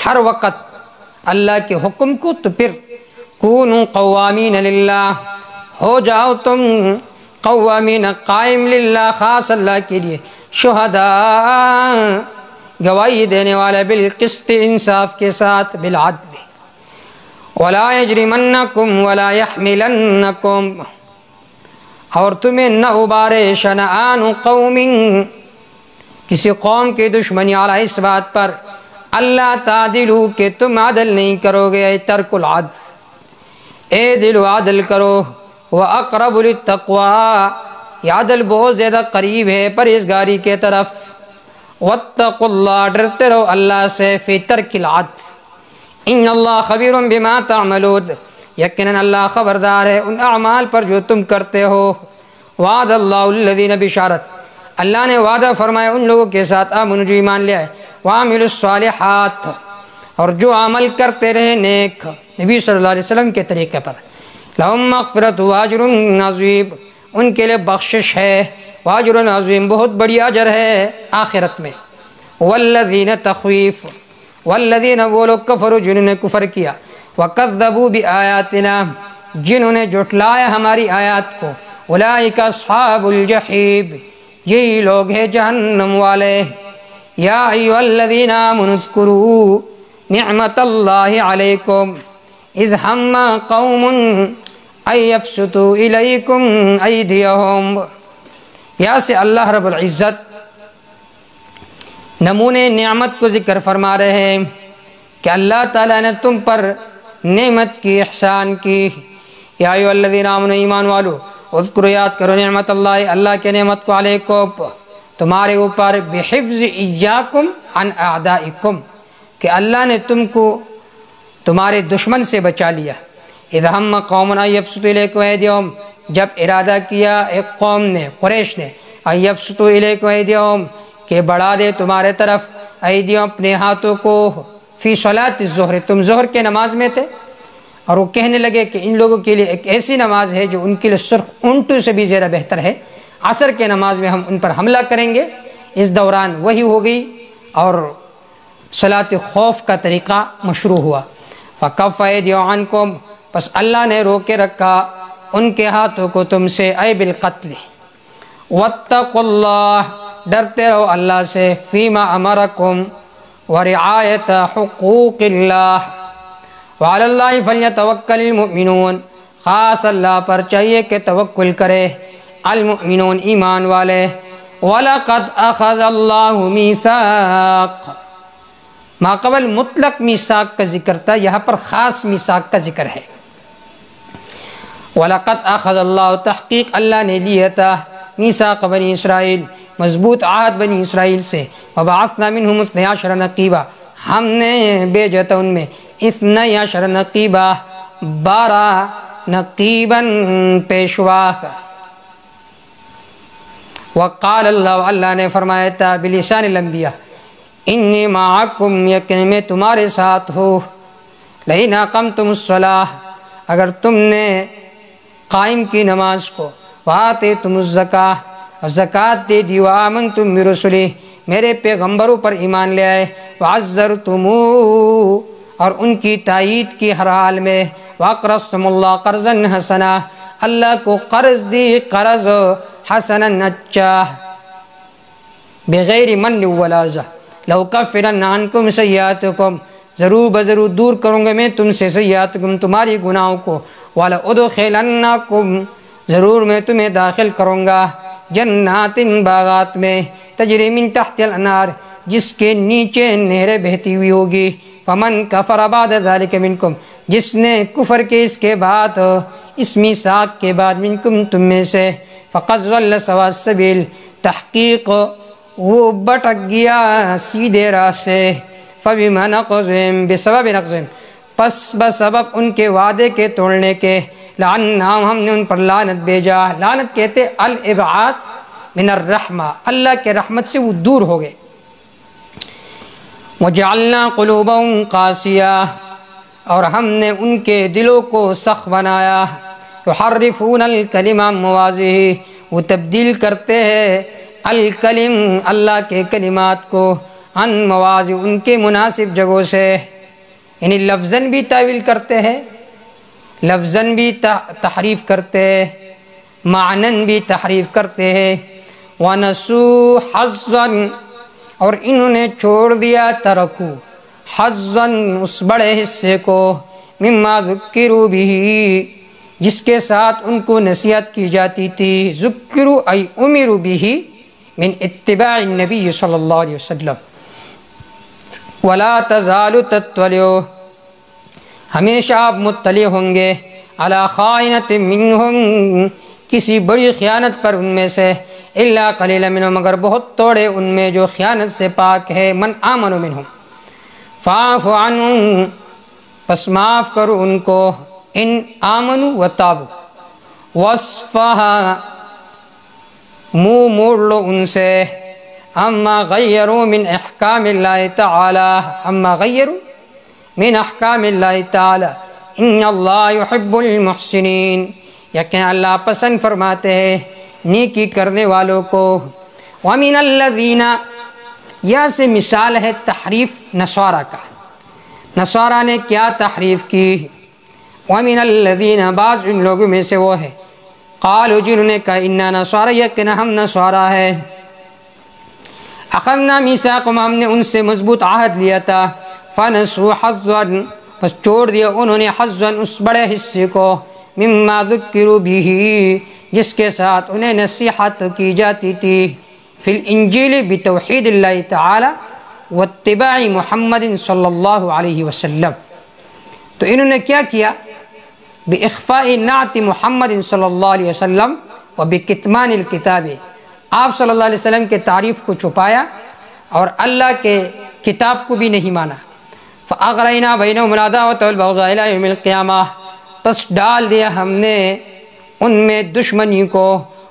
ہر وقت اللہ کے حکم کو تو پھر کونوا قوامین للہ ہو جاؤ تم قوامین قائم للہ خاص اللہ کے لیے. شہداء گواہی دینے والا بالقسط انصاف کے ساتھ بالعدل. ولا یجرمنکم ولا یحملنکم اور تمہیں نہ ابارے شنآن قوم کسی قوم کی دشمنی علی اس بات پر اللہ تعدلو کہ تم عدل نہیں کرو گے. اے ترک العدل اے دل عدل کرو. وَأَقْرَبُ لِلتَّقْوَىٰ یہ عدل بہت زیادہ قریب ہے پرہیزگاری کے طرف. واتقوا اللہ ڈرتے رہو اللہ سے فی ترک العدل. ان اللہ خبیر بما تعملون یقیناً اللہ خبردار ہے ان اعمال پر جو تم کرتے ہو. وعد اللہ الذین بشارت اللہ نے وعدہ فرمایا ان لوگوں کے ساتھ آمنوا جو ایمان لے آئے وعملوا الصالحات اور جو عمل کرتے رہے نیک نبی صلی اللہ علیہ وسلم کے طریقے پر. لہم مغفرۃ واجر عظیم ان کے لیے بخشش ہے واجر عظیم بہت بڑی اجر ہے آخرت میں. والذین تخویف والذین وہ لوگ کفروا جنہوں نے کفر کیا وکذبوا بآیاتنا جنہوں نے جھٹلایا ہماری آیات کو. اولئک اصحاب الجحیم یہی لوگ ہیں جہنم والے. یا ایھا الذین آمنوا اذکروا نعمت اللہ علیکم اذ ہم قوم ان یبسطوا الیکم ایدیہم۔ یہاں سے اللہ رب العزت نمونے نعمت کو ذکر فرما رہے ہیں کہ اللہ تعالیٰ نے تم پر نعمت کی، احسان کی۔ یا ایھا الذین آمنوا، ایمان والو، اذکروا یاد کرو نعمت اللہ، اللہ کے نعمت کو، علیکم تمہارے اوپر، بحفظ ایاکم عن اعدائکم کہ اللہ نے تم کو تمہارے دشمن سے بچا لیا۔ اذ ہم قوم ان یبسطوا الیکم ایدیہم، جب ارادہ کیا ایک قوم نے، قریش نے، ان یبسطوا الیکم ایدیہم کہ بڑھا دے تمہارے طرف، ایدیہم اپنے ہاتھوں کو، فی صلاۃ الظہر، تم ظہر کے نماز میں تھے، اور وہ کہنے لگے کہ ان لوگوں کے لیے ایک ایسی نماز ہے جو ان کے لیے سرخ اونٹوں سے بھی زیادہ بہتر ہے، عصر کے نماز میں ہم ان پر حملہ کریں گے۔ اس دوران وحی ہو گئی اور صلاۃ خوف کا طریقہ مشروع ہوا۔ فکف ایدیہم عنکم، پس اللہ نے روکے رکھا ان کے ہاتھوں کو تم سے، اے بالقتل۔ واتقوا اللہ، ڈرتے رہو اللہ سے، فیما امرکم ورعایت حقوق اللہ، وعلی اللہ فلیتوکل المؤمنون، خاص اللہ پر چاہیے کہ توکل کرے المؤمنون، ایمان والے۔ وَلَقَدْ أَخَذَ اللَّهُ مِيثَاقَ، ما قبل مطلق میثاق کا ذکر تھا، یہاں پر خاص میثاق کا ذکر ہے۔ وَلَقَدْ أَخَذَ اللَّهُ، تحقیق اللہ نے لیا تھا، میثاق بنی اسرائیل، مضبوط عہد بنی اسرائیل سے۔ وَبَعَثْنَا مِنْهُمُ 12 نقیبا، ہم نے بھیجا تھا ان میں 12 نقیبا، 12 نقیباً پیشوا۔ وقال اللہ، اللہ نے فرمایا تھا بلسان الانبیاء، انی معکم، یقین میں تمہارے ساتھ ہوں، لئن اقمتم الصلاۃ، اگر تم نے قائم کی نماز کو، وآتیتم الزکاۃ، اور زکوٰۃ دے دی، وآمنتم برسلی، میرے پیغمبروں پر ایمان لے آئے، وعزرتموہ، اور ان کی تائید کی ہر حال میں، واقرضتم اللہ قرضا حسنا، اللہ کو قرض دی، قرض حسنا اچھا، بغیر من ولا اذى، لأکفرن عنکم سیئاتکم، ضرور بضرور دور کروں گا میں تم سے سیئاتکم، تمہاری گناہوں کو، وَلَأُدْخِلَنَّكُمْ، ضرور میں تمہیں داخل کروں گا، جنات، باغات میں، تجری من تحت الانہار، جس کے نیچے نہریں بہتی ہوئی ہوگی، فمن کفر بعد ذلک منکم، جس نے کفر کے اس کے بعد، اس میثاق کے بعد، منکم تم میں سے، فقد ضل سواء السبیل، تحقیق وہ بٹک گیا سیدھے راہ سے، فبما نقضہم، بسبب نقضہم، پس بسبب ان کے وعدے کے توڑنے کے، لعناہم، ہم نے ان پر لعنت بھیجا۔ لعنت کہتے الابعاد من الرحمہ، اللہ کے رحمت سے وہ دور ہو گئے۔ وجعلنا قلوبهم قاسیہ، اور ہم نے ان کے دلوں کو سخت بنایا، یحرفون الکلم عن مواضعہ، وہ تبدیل کرتے ہیں الکلم، اللہ کے کلمات کو، عن مواضع، ان کے مناسب جگہوں سے، یعنی لفظاً بھی تعویل کرتے ہیں، لفظاً بھی تحریف کرتے ہیں، معناً بھی تحریف کرتے ہیں۔ وَنَسُوا حَظًّا، اور انہوں نے چھوڑ دیا، ترکو حظًّا، اس بڑے حصے کو، مما ذکروا بہ، جس کے ساتھ ان کو نصیحت کی جاتی تھی، ذکروا ای امروا بہ، من اتباع النبی صلی اللہ علیہ وسلم۔ ولا تزال تطلع، ہمیشہ آپ مطلع ہوں گے، علی خائنۃ منہم، کسی بڑی خیانت پر ان میں سے، الا قلیلا منہم، مگر بہت توڑے ان میں جو خیانت سے پاک ہے، من آمن منہم، فاعف عنہم، پس معاف کرو ان کو، ان آمنوا وتابوا، واصفح، منہ موڑ لو ان سے، اما غیروا من احکام اللہ تعالی، اما غیروا من احکام اللہ تعالی، ان اللہ یحب المحسنین، یقین اللہ پسند فرماتے ہیں نیکی کرنے والوں کو۔ ومن الذین، یہاں سے مثال ہے تحریف نصارہ کا، نصارہ نے کیا تحریف کی۔ ومن الذین، بعض ان لوگوں میں سے وہ ہے، قالوا، جنہوں نے کہا، انا نصارى، یقین ہم نصارہ ہے، اخذنا میثاقهم ہم نے ان سے مضبوط عہد لیا تھا، فنسوا حظا بس چھوڑ دیا انہوں نے حظا اس بڑے حصے کو، مما ذکروا به جس کے ساتھ انہیں نصیحت کی جاتی تھی، فی الانجیل بتوحید اللہ تعالی واتباع محمد صلی اللہ علیہ وسلم۔ تو انہوں نے کیا کیا؟ باخفاء نعت محمد صلی اللہ علیہ وسلم وبکتمان الکتاب، آپ صلی اللہ علیہ وسلم کے تعریف کو چھپایا اور اللہ کے کتاب کو بھی نہیں مانا۔ فاغرینا بینہم العداوۃ والبغضاء الی یوم القیامہ، پس ڈال دیا ہم نے ان میں دشمنی کو،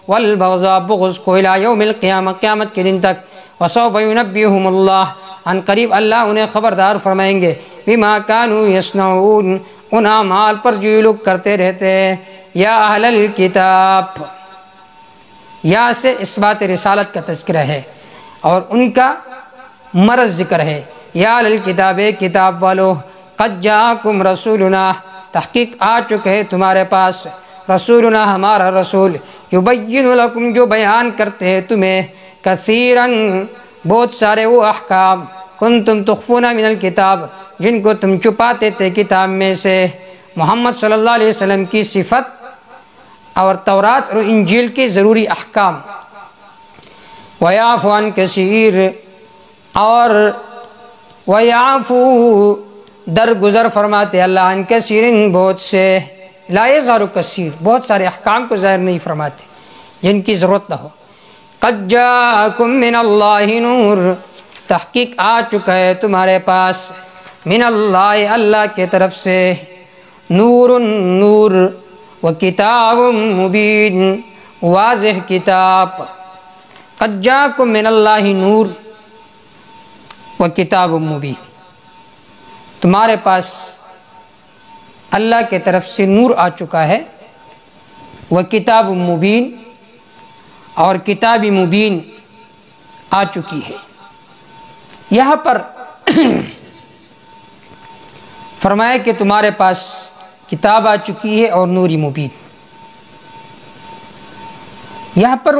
والبغضاء بغض کو، الی یوم القیامہ قیامت کے دن تک، وسوف ینبئہم اللہ ان قریب اللہ انہیں خبردار فرمائیں گے، بما کانوا یصنعون ان اعمال پر جو یہ لوگ کرتے رہتے ہیں۔ یا اہل الکتاب، یا سے اس بات رسالت کا تذکرہ ہے اور ان کا مرض ذکر ہے۔ یا اہل الکتاب کتاب والو، قد جاءکم رسولنا تحقیق آ چکے ہیں تمہارے پاس، رسولنا ہمارا رسول، یبین لکم جو بیان کرتے ہیں تمہیں، کثیراً بہت سارے وہ احکام، کنتم تخفون من الکتاب جن کو تم چھپاتے تھے کتاب میں سے، محمد صلی اللہ علیہ وسلم کی صفت اور تورات اور انجیل کے ضروری احکام، ویعفو عن کثیر اور ویعفو درگزر فرماتے اللہ عن کثیر بہت سے، لا یظہر کثیر بہت سارے احکام کو ظاہر نہیں فرماتے جن کی ضرورت نہ ہو۔ قد جاءکم من اللہ نور تحقیق آ چکا ہے تمہارے پاس، من اللہ اللہ کے طرف سے، نور نور، وکتاب مبین واضح کتاب۔ قد جاءکم من اللہ نور وکتاب مبین، تمہارے پاس اللہ کے طرف سے نور آ چکا ہے، وکتاب مبین اور کتاب مبین آ چکی ہے۔ یہاں پر فرمایا کہ تمہارے پاس کتاب آ چکی ہے اور نور مبین۔ یہاں پر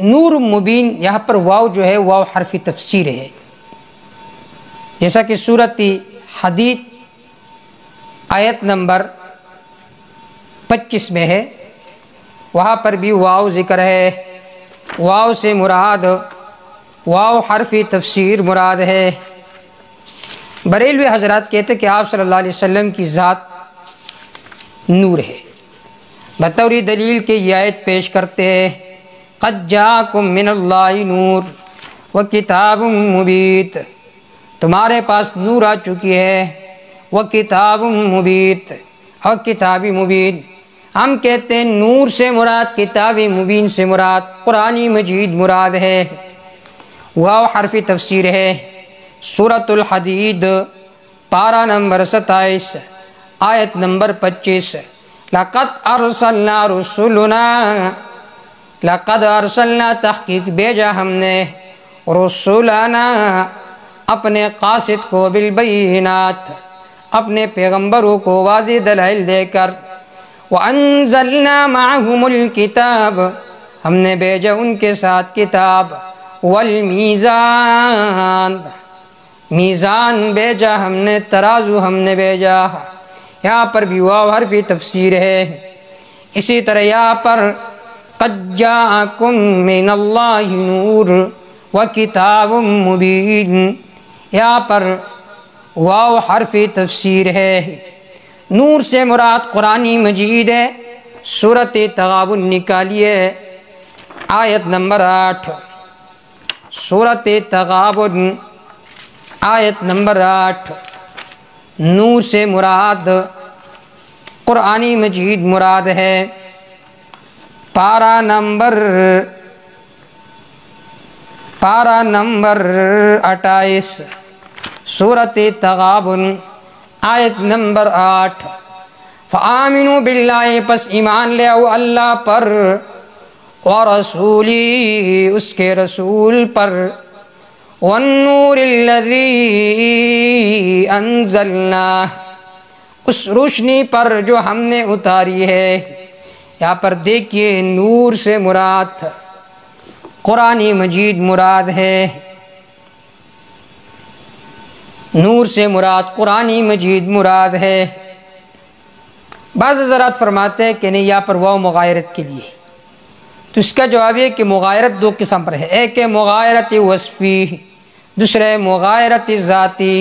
نور مبین، یہاں پر واو جو ہے واو حرف تفسیر ہے، جیسا کہ سورۃ حدید آیت نمبر 25 میں ہے، وہاں پر بھی واو ذکر ہے۔ واو سے مراد واو حرف تفسیر مراد ہے۔ بریلوی حضرات کہتے کہ آپ صلی اللہ علیہ وسلم کی ذات نور ہے، بطور دلیل کے یہ آیت پیش کرتے ہیں، قد جاءکم من اللہ نور وکتاب مبین، تمہارے پاس نور آ چکی ہے، وکتاب مبین اور کتاب مبین۔ ہم کہتے ہیں نور سے مراد کتاب مبین سے مراد قرآن مجید مراد ہے، واو حرف تفسیر ہے۔ سورۃ الحدید پارہ نمبر 27 آیت نمبر 25، لقد ارسلنا رسولنا، لقد ارسلنا تحقیق بھیجا ہم نے، رسولنا اپنے قاصد کو، بالبینات اپنے پیغمبروں کو واضح دلائل دے کر، وَأَنزَلْنَا مَعَهُمُ الْكِتَابَ ہم نے بھیجا ان کے ساتھ کتاب، والمیزان میزان بھیجا ہم نے، ترازو ہم نے بھیجا۔ یہاں پر بھی واو حرف تفسیر ہے۔ اسی طرح یہاں پر قد جاءکم من اللہ نور وکتاب مبین، یہاں پر واو حرف تفسیر ہے۔ نور سے مراد قرآن مجید ہے۔ سورۃ تغابن نکالیے آیت نمبر 8، سورۃ تغابن آیت نمبر 8، نور سے مراد قرآن مجید مراد ہے۔ پارہ نمبر 28 سورۃ تغابن آیت نمبر 8، فآمنوا باللہ پس ایمان لے آؤ اللہ پر، ورسولی اس کے رسول پر، والنور الذی انزلنا اس روشنی پر جو ہم نے اتاری ہے۔ یہاں پر دیکھیے نور سے مراد قرآن مجید مراد ہے۔ نور سے مراد قرآن مجید مراد ہے۔ بعض حضرات فرماتے ہیں کہ نہیں، یہاں پر واو مغایرت کے لیے، تو اس کا جواب یہ کہ مغایرت دو قسم پر ہے، ایک ہے مغایرت وصفی، دوسرا ہے مغایرت ذاتی۔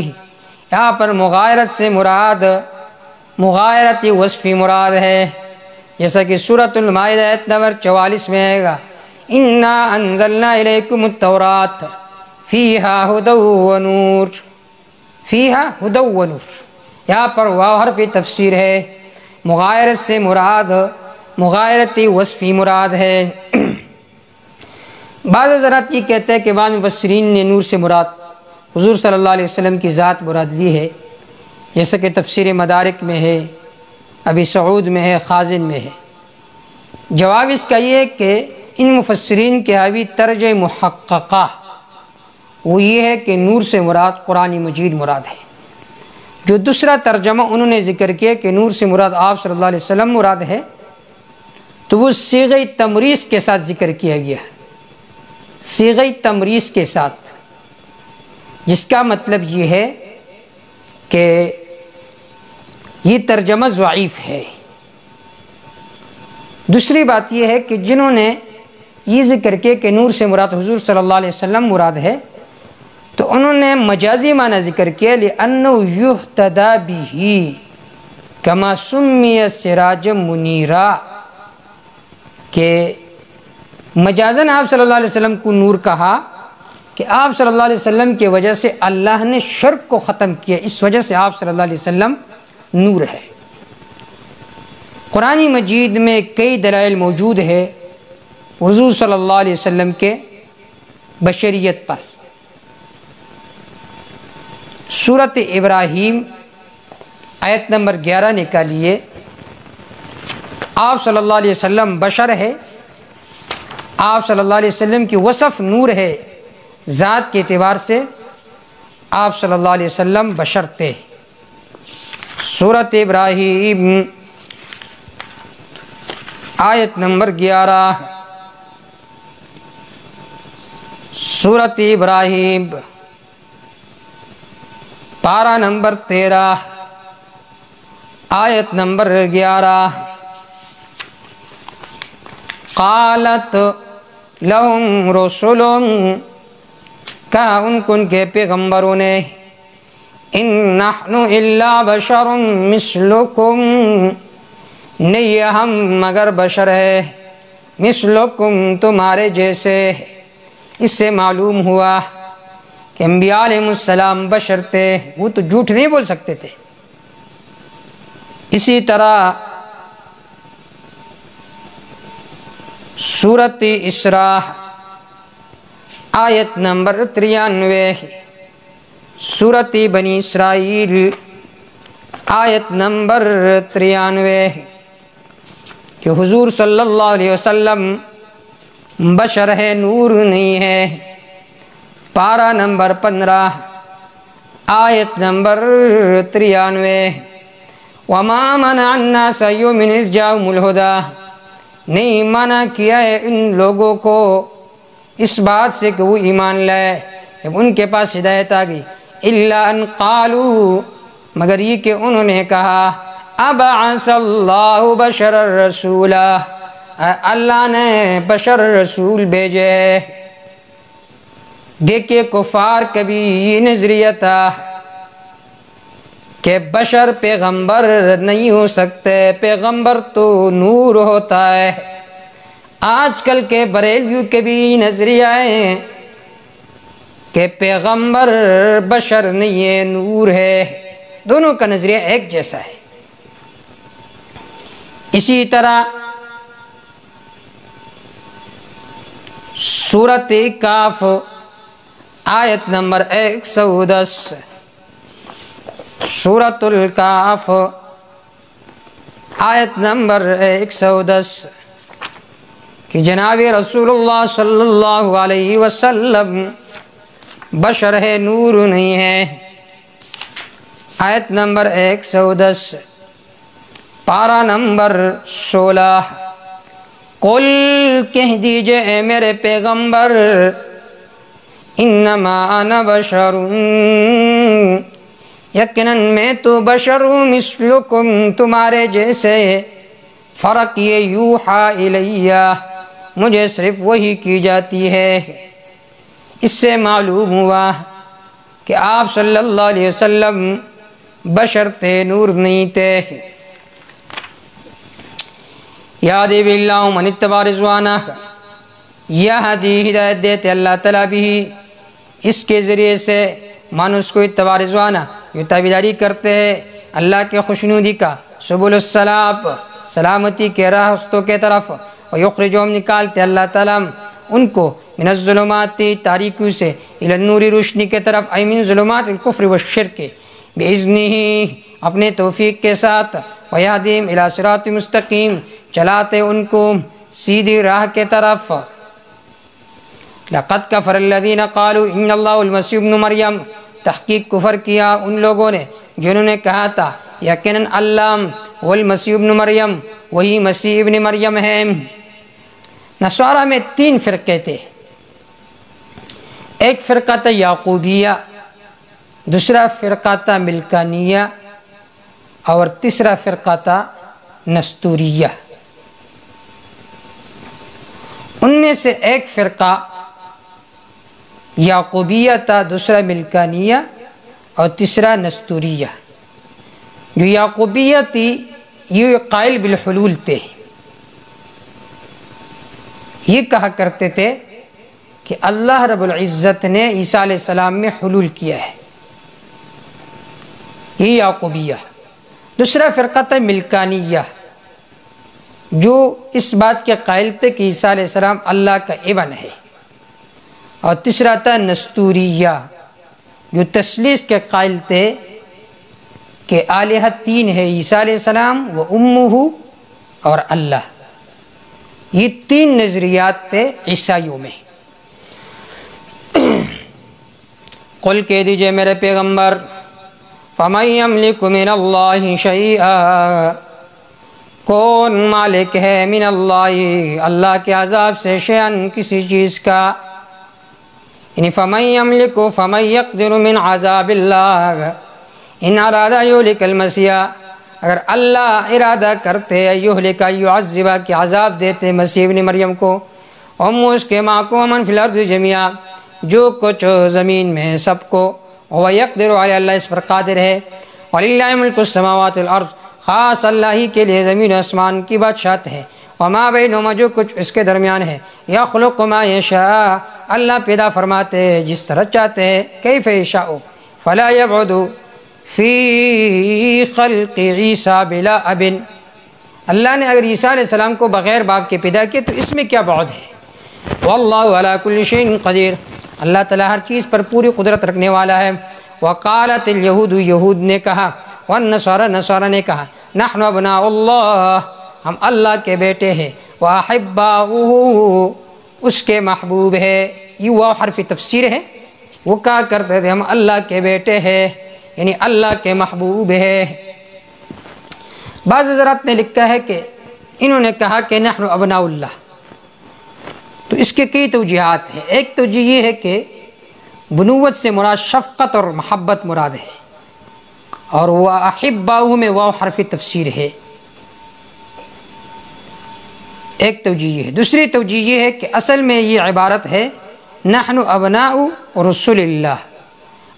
یہاں پر مغایرت سے مراد مغایرت وصفی مراد ہے، جیسا کہ سورۃ المائدہ آیت نمبر 44 میں آئے گا، انا انزلنا الیکم التوراۃ فیہا ھدی ونور، فیہا ھدی ونور۔ یہاں پر واو حرف تفسیر ہے، مغایرت سے مراد مغایرت وصفی مراد ہے۔ بعض حضرات یہ کہتے ہیں کہ بعض مفسرین نے نور سے مراد حضور صلی اللہ علیہ وسلم کی ذات مراد لی ہے، جیسا کہ تفسیر مدارک میں ہے، ابی سعود میں ہے، خازن میں ہے۔ جواب اس کا یہ ہے کہ ان مفسرین کے حاوی ترجمہ محققہ وہ یہ ہے کہ نور سے مراد قرآن مجید مراد ہے۔ جو دوسرا ترجمہ انہوں نے ذکر کیا کہ نور سے مراد آپ صلی اللہ علیہ وسلم مراد ہے، تو وہ صیغہ تمریض کے ساتھ ذکر کیا گیا، صیغہ تمریض کے ساتھ، جس کا مطلب یہ ہے کہ یہ ترجمہ ضعیف ہے۔ دوسری بات یہ ہے کہ جنہوں نے یہ ذکر کیا کہ نور سے مراد حضور صلی اللہ علیہ وسلم مراد ہے، تو انہوں نے مجازی معنی ذکر کیا، لِأَنَّهُ يُهْتَدَى بِهِ كَمَا سُمِّيَ سِرَاجًا مُنِيرًا، کہ مجازاً آپ صلی اللہ علیہ وسلم کو نور کہا کہ آپ صلی اللہ علیہ وسلم کی وجہ سے اللہ نے شرک کو ختم کیا، اس وجہ سے آپ صلی اللہ علیہ وسلم نور ہے۔ قرآن مجید میں کئی دلائل موجود ہے حضور صلی اللہ علیہ وسلم کے بشریت پر۔ سورۃ ابراہیم آیت نمبر 11 نکالیے، آپ صلی اللہ علیہ وسلم بشر ہے، آپ صلی اللہ علیہ وسلم کی وصف نور ہے، ذات کے اعتبار سے آپ صلی اللہ علیہ وسلم بشر تھے۔ سورۃ ابراہیم آیت نمبر 11، سورۃ ابراہیم پارہ نمبر 13 آیت نمبر 11، قالت لہم رسلہم، کہا ان کو ان کے پیغمبروں نے، ان نحن الا بشر مثلکم، نہیں ہم مگر بشر ہے، مثلکم تمہارے جیسے۔ اس سے معلوم ہوا کہ انبیاء علیہ السلام بشر تھے، وہ تو جھوٹ نہیں بول سکتے تھے۔ اسی طرح سورۃ اسراء آیت نمبر 93، سورۃ بنی اسرائیل آیت نمبر 93، کہ حضور صلی اللہ علیہ وسلم بشر ہے، نور نہیں ہے۔ پارہ نمبر 15 آیت نمبر 93، وَمَا مَنَعَ النَّاسَ أَن يُؤْمِنُوا إِذْ جَاءَهُمُ الْهُدَىٰ، نہیں منع کیا ہے ان لوگوں کو اس بات سے کہ وہ ایمان لائے جب ان کے پاس ہدایت آ گئی، إِلَّا أَن قَالُوا، مگر یہ کہ انہوں نے کہا، أَبَعَثَ اللَّهُ بَشَرًا رَسُولًا، اللہ نے بشر رسول بھیجے۔ دیکھیں کفار کبھی یہ نظریہ تھا کہ بشر پیغمبر نہیں ہو سکتے، پیغمبر تو نور ہوتا ہے۔ آج کل کے بریلویوں کے بھی نظریہ ہے کہ پیغمبر بشر نہیں ہے، نور ہے، دونوں کا نظریہ ایک جیسا ہے۔ اسی طرح سورۃ کاف آیت نمبر 110، سورۃ الکاف آیت نمبر 110، کہ جناب رسول اللہ صلی اللہ علیہ وسلم بشر ہے، نور نہیں ہے۔ آیت نمبر 110 پارہ نمبر 16، قل کہہ دیجئے اے میرے پیغمبر، انما انا بشر، یقیناً میں تو بشر ہوں مثلکم تمہارے جیسے، فرق یہ یوحا الیہ مجھے صرف وحی کی جاتی ہے۔ اس سے معلوم ہوا کہ آپ صلی اللہ علیہ وسلم بشر تھے، نور نہیں تھے۔ یہدی باللہ من اتبع رضوانہ، یہدی ہدایت دیتے اللہ تعالیٰ بھی اس کے ذریعے سے من اس کو اتبع رضوانہ جو تابعداری کرتے ہیں اللہ کے خوشنودی کا، سبل السلام سلامتی کے راستوں کے طرف، ویخرجہم نکالتے اللہ تعالیٰ ان کو من الظلمات تاریکیوں سے الی النور روشنی کے طرف، ای من ظلمات الکفر والشرک باذنہ اپنے توفیق کے ساتھ، ویہدیہم الی صراط مستقیم چلاتے ان کو سیدھی راہ کے طرف۔ لقد کفر الذین قالوا ان اللہ المسیح ابن مریم، تحقیق کفر کیا ان لوگوں نے جنہوں نے کہا تھا یقیناً اللہ والمسیح ابن مریم وہی مسیح ابن مریم ہے۔ نصارہ میں 3 فرقے تھے، ایک فرقہ تھا یعقوبیہ، دوسرا فرقہ تھا ملکانیہ، اور تیسرا فرقہ تھا نستوریہ۔ ان میں سے ایک فرقہ یعقوبیہ تھا، دوسرا ملکانیہ اور تیسرا نستوریہ۔ جو یعقوبیہ تھی یہ قائل بالحلول تھے، یہ کہا کرتے تھے کہ اللہ رب العزت نے عیسیٰ علیہ السلام میں حلول کیا ہے، یہ یعقوبیہ۔ دوسرا فرقہ تھا ملکانیہ، جو اس بات کے قائل تھے کہ عیسیٰ علیہ السلام اللہ کا ابن ہے، اور تیسرا تھا نستوریہ، جو تثلیث کے قائل تھے کہ الہ 3 ہے، عیسیٰ علیہ السلام و امہ اور اللہ۔ یہ 3 نظریات تھے عیسائیوں میں۔ قل کہہ دیجئے میرے پیغمبر، فَمَن يَمْلِكُ مِنَ اللَّهِ شَيْئًا، کون مالک ہے من اللہ اللہ کے عذاب سے، شیئن کسی چیز کا، یعنی فَمَن يَمْلِكُ فَمَن يَقْدِرُ مِنْ عَذَابِ اللَّهِ ان ارادہ یہلک المسیح، اگر اللہ ارادہ کرتے یہلک یعذبہ کہ عذاب دیتے مسیح ابن مریم کو، اس کے ماں کو من فی الارض جميعا جو کچھ زمین میں سب کو، وہ یقدر علی اللہ اس پر قادر ہے، وللہ ملک السماوات والارض خاص اللہ ہی کے لیے زمین و آسمان کی بادشاہت ہے، وما بینہما جو کچھ اس کے درمیان ہے، یخلق ما یشاء اللہ پیدا فرماتے جس طرح چاہتے ہیں، کیف یشاء فلا یبعد فی خلق عیسیٰ بلا اب، اللہ نے اگر عیسیٰ علیہ السلام کو بغیر باپ کے پیدا کیا تو اس میں کیا بعد ہے، واللہ علی کل شیء قدیر اللہ تعالیٰ ہر چیز پر پوری قدرت رکھنے والا ہے۔ وقالت الیہود یہود نے کہا، والنصارى نصارى نے کہا، نحن ابناء اللہ ہم اللہ کے بیٹے ہیں، واحباؤہ اس کے محبوب ہے، یہ وہ حرف تفسیر ہے، وہ کہا کرتے تھے ہم اللہ کے بیٹے ہیں یعنی اللہ کے محبوب ہے۔ بعض حضرات نے لکھا ہے کہ انہوں نے کہا کہ نحن ابناء اللہ، تو اس کے کئی توجیہات ہیں۔ ایک توجیہ یہ ہے کہ بنوت سے مراد شفقت اور محبت مراد ہے، اور وہ احباؤہ میں واو حرف تفسیر ہے، ایک توجیہ ہے۔ دوسری توجیہ یہ ہے کہ اصل میں یہ عبارت ہے نحن ابناء رسول اللہ،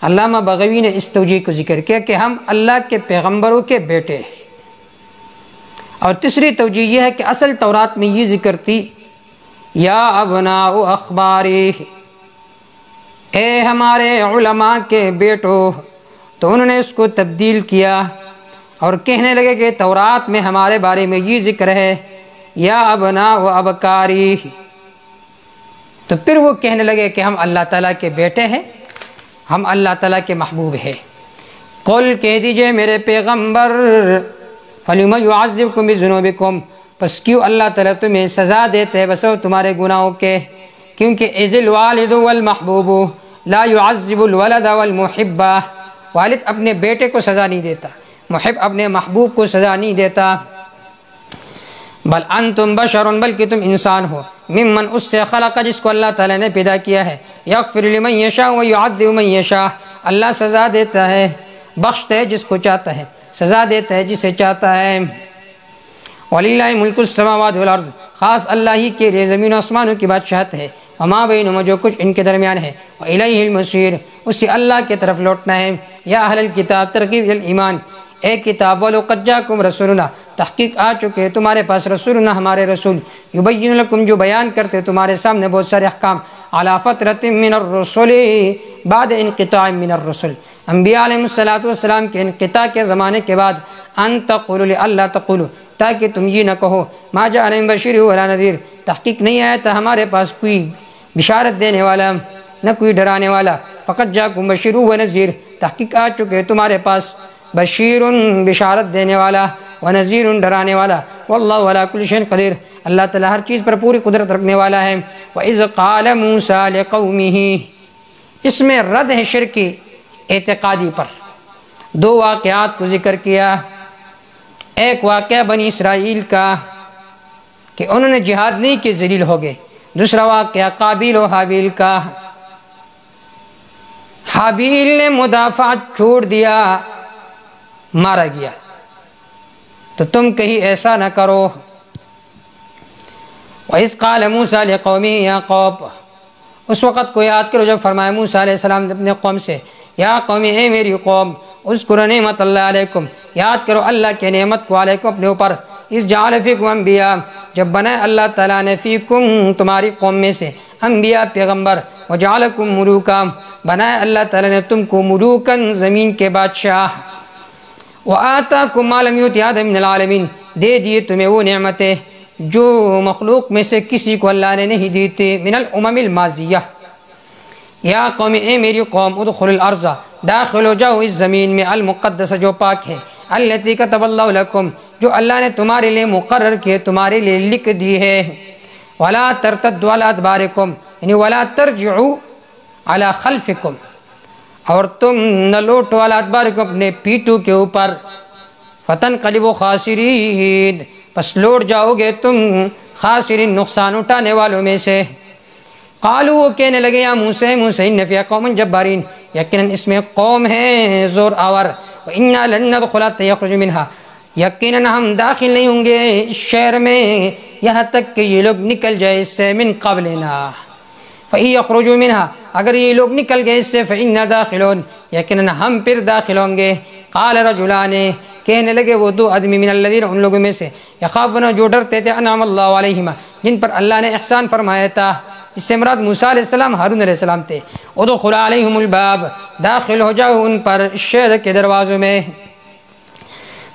علامہ بغوی نے اس توجیہ کو ذکر کیا کہ ہم اللہ کے پیغمبروں کے بیٹے ہیں۔ اور تیسری توجیہ یہ ہے کہ اصل تورات میں یہ ذکر تھی یا ابناء اخباری، اے ہمارے علماء کے بیٹو، تو انہوں نے اس کو تبدیل کیا اور کہنے لگے کہ تورات میں ہمارے بارے میں یہ ذکر ہے یا ابناء ابکاری، تو پھر وہ کہنے لگے کہ ہم اللہ تعالیٰ کے بیٹے ہیں، ہم اللہ تعالیٰ کے محبوب ہیں۔ قل کہہ دیجئے میرے پیغمبر، فَلِمَ يُعَذِّبْكُمْ بِذُنُوبِكُمْ پس کیوں اللہ تعالیٰ تمہیں سزا دیتے بسو تمہارے گناہوں کے، کیونکہ اذ الوالد والمحبوب لا يعذب الولد والمحب، والد اپنے بیٹے کو سزا نہیں دیتا، محب اپنے محبوب کو سزا نہیں دیتا۔ بل انتم بشر بلکہ تم انسان ہو، ممن اس سے خلق جس کو اللہ تعالیٰ نے پیدا کیا ہے، یغفر لمن یشاء ویعذب من یشاء اللہ سزا دیتا ہے بخشتا ہے جس کو چاہتا ہے، سزا دیتا ہے جسے چاہتا ہے۔ وَلِلَّهِ مُلْكُ السَّمَاوَاتِ وَالْأَرْضِ، خاص اللہ ہی کے لیے زمین و آسمانوں کی بادشاہت ہے، وما بینہما، جو کچھ ان کے درمیان ہے، وَإِلَيْهِ الْمَصِيرُ، اسی اللہ کی طرف لوٹنا ہے۔ یا اہل الکتاب، ترغیب الی الایمان، اے کتاب والو، قد جاءکم رسولنا، تحقیق آ چکے ہیں تمہارے پاس رسولنا، ہمارے رسول، یبین لکم، جو بیان کرتے تمہارے سامنے بہت سارے احکام، علی فترۃ من الرسل، بعد انقطاع من الرسل، انبیاء علیہ السلام کے انقطاع کے زمانے کے بعد، ان تقولوا لئلا تقولوا، تاکہ تم یہ نہ کہو، ما جاءنا من بشیر ولا نذیر، تحقیق نہیں آیا تھا ہمارے پاس کوئی بشارت دینے والا نہ کوئی ڈرانے والا، فقط جاءکم بشیر و نذیر، تحقیق آ چکے تمہارے پاس بشیر، بشارت دینے والا، ونذیر، ڈرانے والا، واللہ علی کل شیء قدیر، اللہ تعالیٰ ہر چیز پر پوری قدرت رکھنے والا ہے۔ وَإِذْ قَالَ مُوسَىٰ لِقَوْمِهِ، اس میں رد ہے شرک اعتقادی پر۔ دو واقعات کو ذکر کیا، ایک واقعہ بنی اسرائیل کا کہ انہوں نے جہاد نہیں کے ذلیل ہو گئے، دوسرا واقعہ قابیل و حابیل کا۔ حابیل نے مدافعت چھوڑ دیا، مارا گیا، تو تم کہیں ایسا نہ کرو۔ وَإِذْ قَالَ مُوسَىٰ لِقَوْمِهِ يَا قَوْمِ، اس وقت کو یاد کرو جب فرمایا موسیٰ علیہ السلام نے اپنے قوم سے، یا قوم، اے میری قوم، اذکروا نعمت اللہ علیکم، یاد کرو اللہ کے نعمت کو علیکم اپنے اوپر، اذ جعل فیکم انبیاء، جب بنائے اللہ تعالیٰ نے فیکم تمہاری قوم میں سے انبیاء پیغمبر، وجعلکم ملوکا، بنائے اللہ تعالیٰ نے تم کو ملوکن زمین کے بادشاہ، وآتاکم ما لم یؤت احدا من العالمین، دے دیے تمہیں وہ نعمتیں جو مخلوق میں سے کسی کو اللہ نے نہیں دی تھی، من الامم الماضیہ۔ یا قوم، اے میری قوم، ادخلوا الارض، داخل ہو جاؤ اس زمین میں، المقدس، جو پاک ہے، التی کتب اللہ لکم، جو اللہ نے تمہارے لیے مقرر کی، تمہارے لیے لکھ دی ہے، ولا ترتدوا علی ادبارکم، یعنی ولا ترجعوا علی خلفکم، اور تم نہ لوٹو علی ادبارکم، اپنے پیٹھوں کے اوپر، فتنقلبوا خاسرین، بس لوٹ جاؤ گے تم خاسرین، نقصان اٹھانے والوں میں سے۔ قالوا، وہ کہنے لگے، یا موسیٰ، ان فیہا قوم جبارین، یقیناً اس میں قوم ہے زور آور، وَإِنَّا لَن نَدْخُلَهَا حَتَّىٰ يَخْرُجُوا مِنْهَا، یقیناً ہم داخل نہیں ہوں گے اس شہر میں یہاں تک کہ یہ لوگ نکل جائے اس سے، من قبلنا، فَإِن يَخْرُجُوا مِنْهَا، اگر یہ لوگ نکل گئے اس سے، فَإِنَّا دَاخِلُونَ، یقیناً ہم پھر داخل ہوں گے۔ قال رجلان، کہنے لگے وہ دو آدمی، من الذین، ان لوگوں میں سے، یخافون، جو ڈرتے تھے، انعم اللہ علیہما، جن پر اللہ نے احسان فرمایا تھا، اس سے مراد موسیٰ علیہ السلام، ہارون علیہ السلام تھے۔ ادخلوا علیہم الباب، داخل ہو جاؤ ان پر شہر کے دروازوں میں۔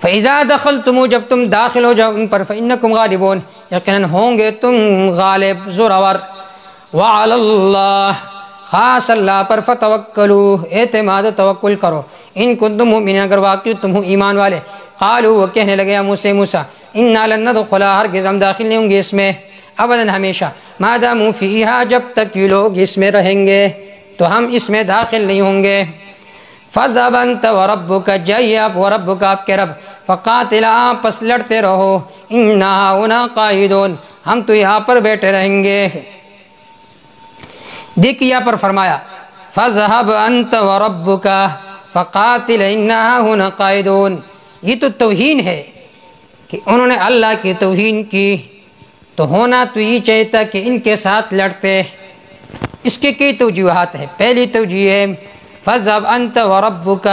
فَإِذَا دَخَلْتُمُ، جب تم داخل ہو جاؤ ان پر، فَإِنَّكُمْ غَالِبُونَ، یقیناً ہوں گے تم غالب، زورآور۔ وَعَلَى اللَّهِ، خاص اللہ پر، فَتَوَكَّلُوا، اعتماد و توکل کرو، ان کنتم مؤمنین، اگر واقعی تم ہو ایمان والے۔ قالوا، وہ کہنے لگے، یا موسیٰ، اِنَّا لَن نَدْخُلَهَا، ہرگز ہم داخل نہیں ہوں گے اس میں، ابداً، ہمیشہ، ما داموا فیہا، جب تک یہ لوگ اس میں رہیں گے تو ہم اس میں داخل نہیں ہوں گے۔ فَاذْهَبْ أَنْتَ وَرَبُّكَ، جائیے آپ وربک، آپ کے رب، فَقَاتِلَا، پس لڑتے رہو، إِنَّا هُنَا قَاعِدُونَ، ہم تو یہاں پر بیٹھے رہیں گے۔ دیکھیے یہاں پر فرمایا فَاذْهَبْ أَنْتَ وَرَبُّكَ فَقَاتِلْ إِنَّا هُنَا قَاعِدُونَ، یہ تو توہین ہے کہ انہوں نے اللہ کی توہین کی، تو ہونا تو یہ چاہتا کہ ان کے ساتھ لڑتے۔ اس کے کئی توجیہات ہیں۔ پہلی توجیہ ہے فَاذْهَبْ أَنْتَ وَرَبُّكَ،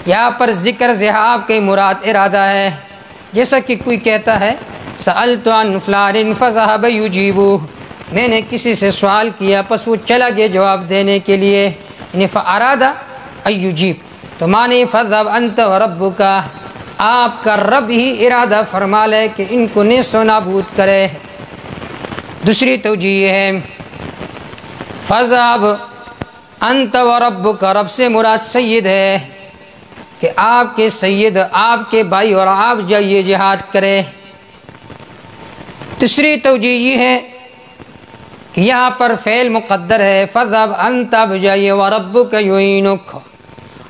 یہاں پر ذکر ذہاب کے مراد ارادہ ہے، جیسا کہ کوئی کہتا ہے سألت عن فلان فذهب يجيبه، میں نے کسی سے سوال کیا پس وہ چلا گیا جواب دینے کے لیے، یعنی فأراد أن يجيب، تو معنی فَاذْهَبْ أَنْتَ وَرَبُّكَ، آپ کا رب ہی ارادہ فرما لے کہ ان کو نیست و نابود کرے۔ دوسری توجیہ ہے فَاذْهَبْ أَنْتَ وَرَبُّكَ، رب سے مراد سید ہے کہ آپ کے سید، آپ کے بھائی، اور آپ جائیے جہاد کرے۔ تیسری توجیہ یہ ہے کہ یہاں پر فعل مقدر ہے، فَاذْهَبْ أَنْتَ، اب جائیے، وَرَبُّكَ يُعِينُكَ،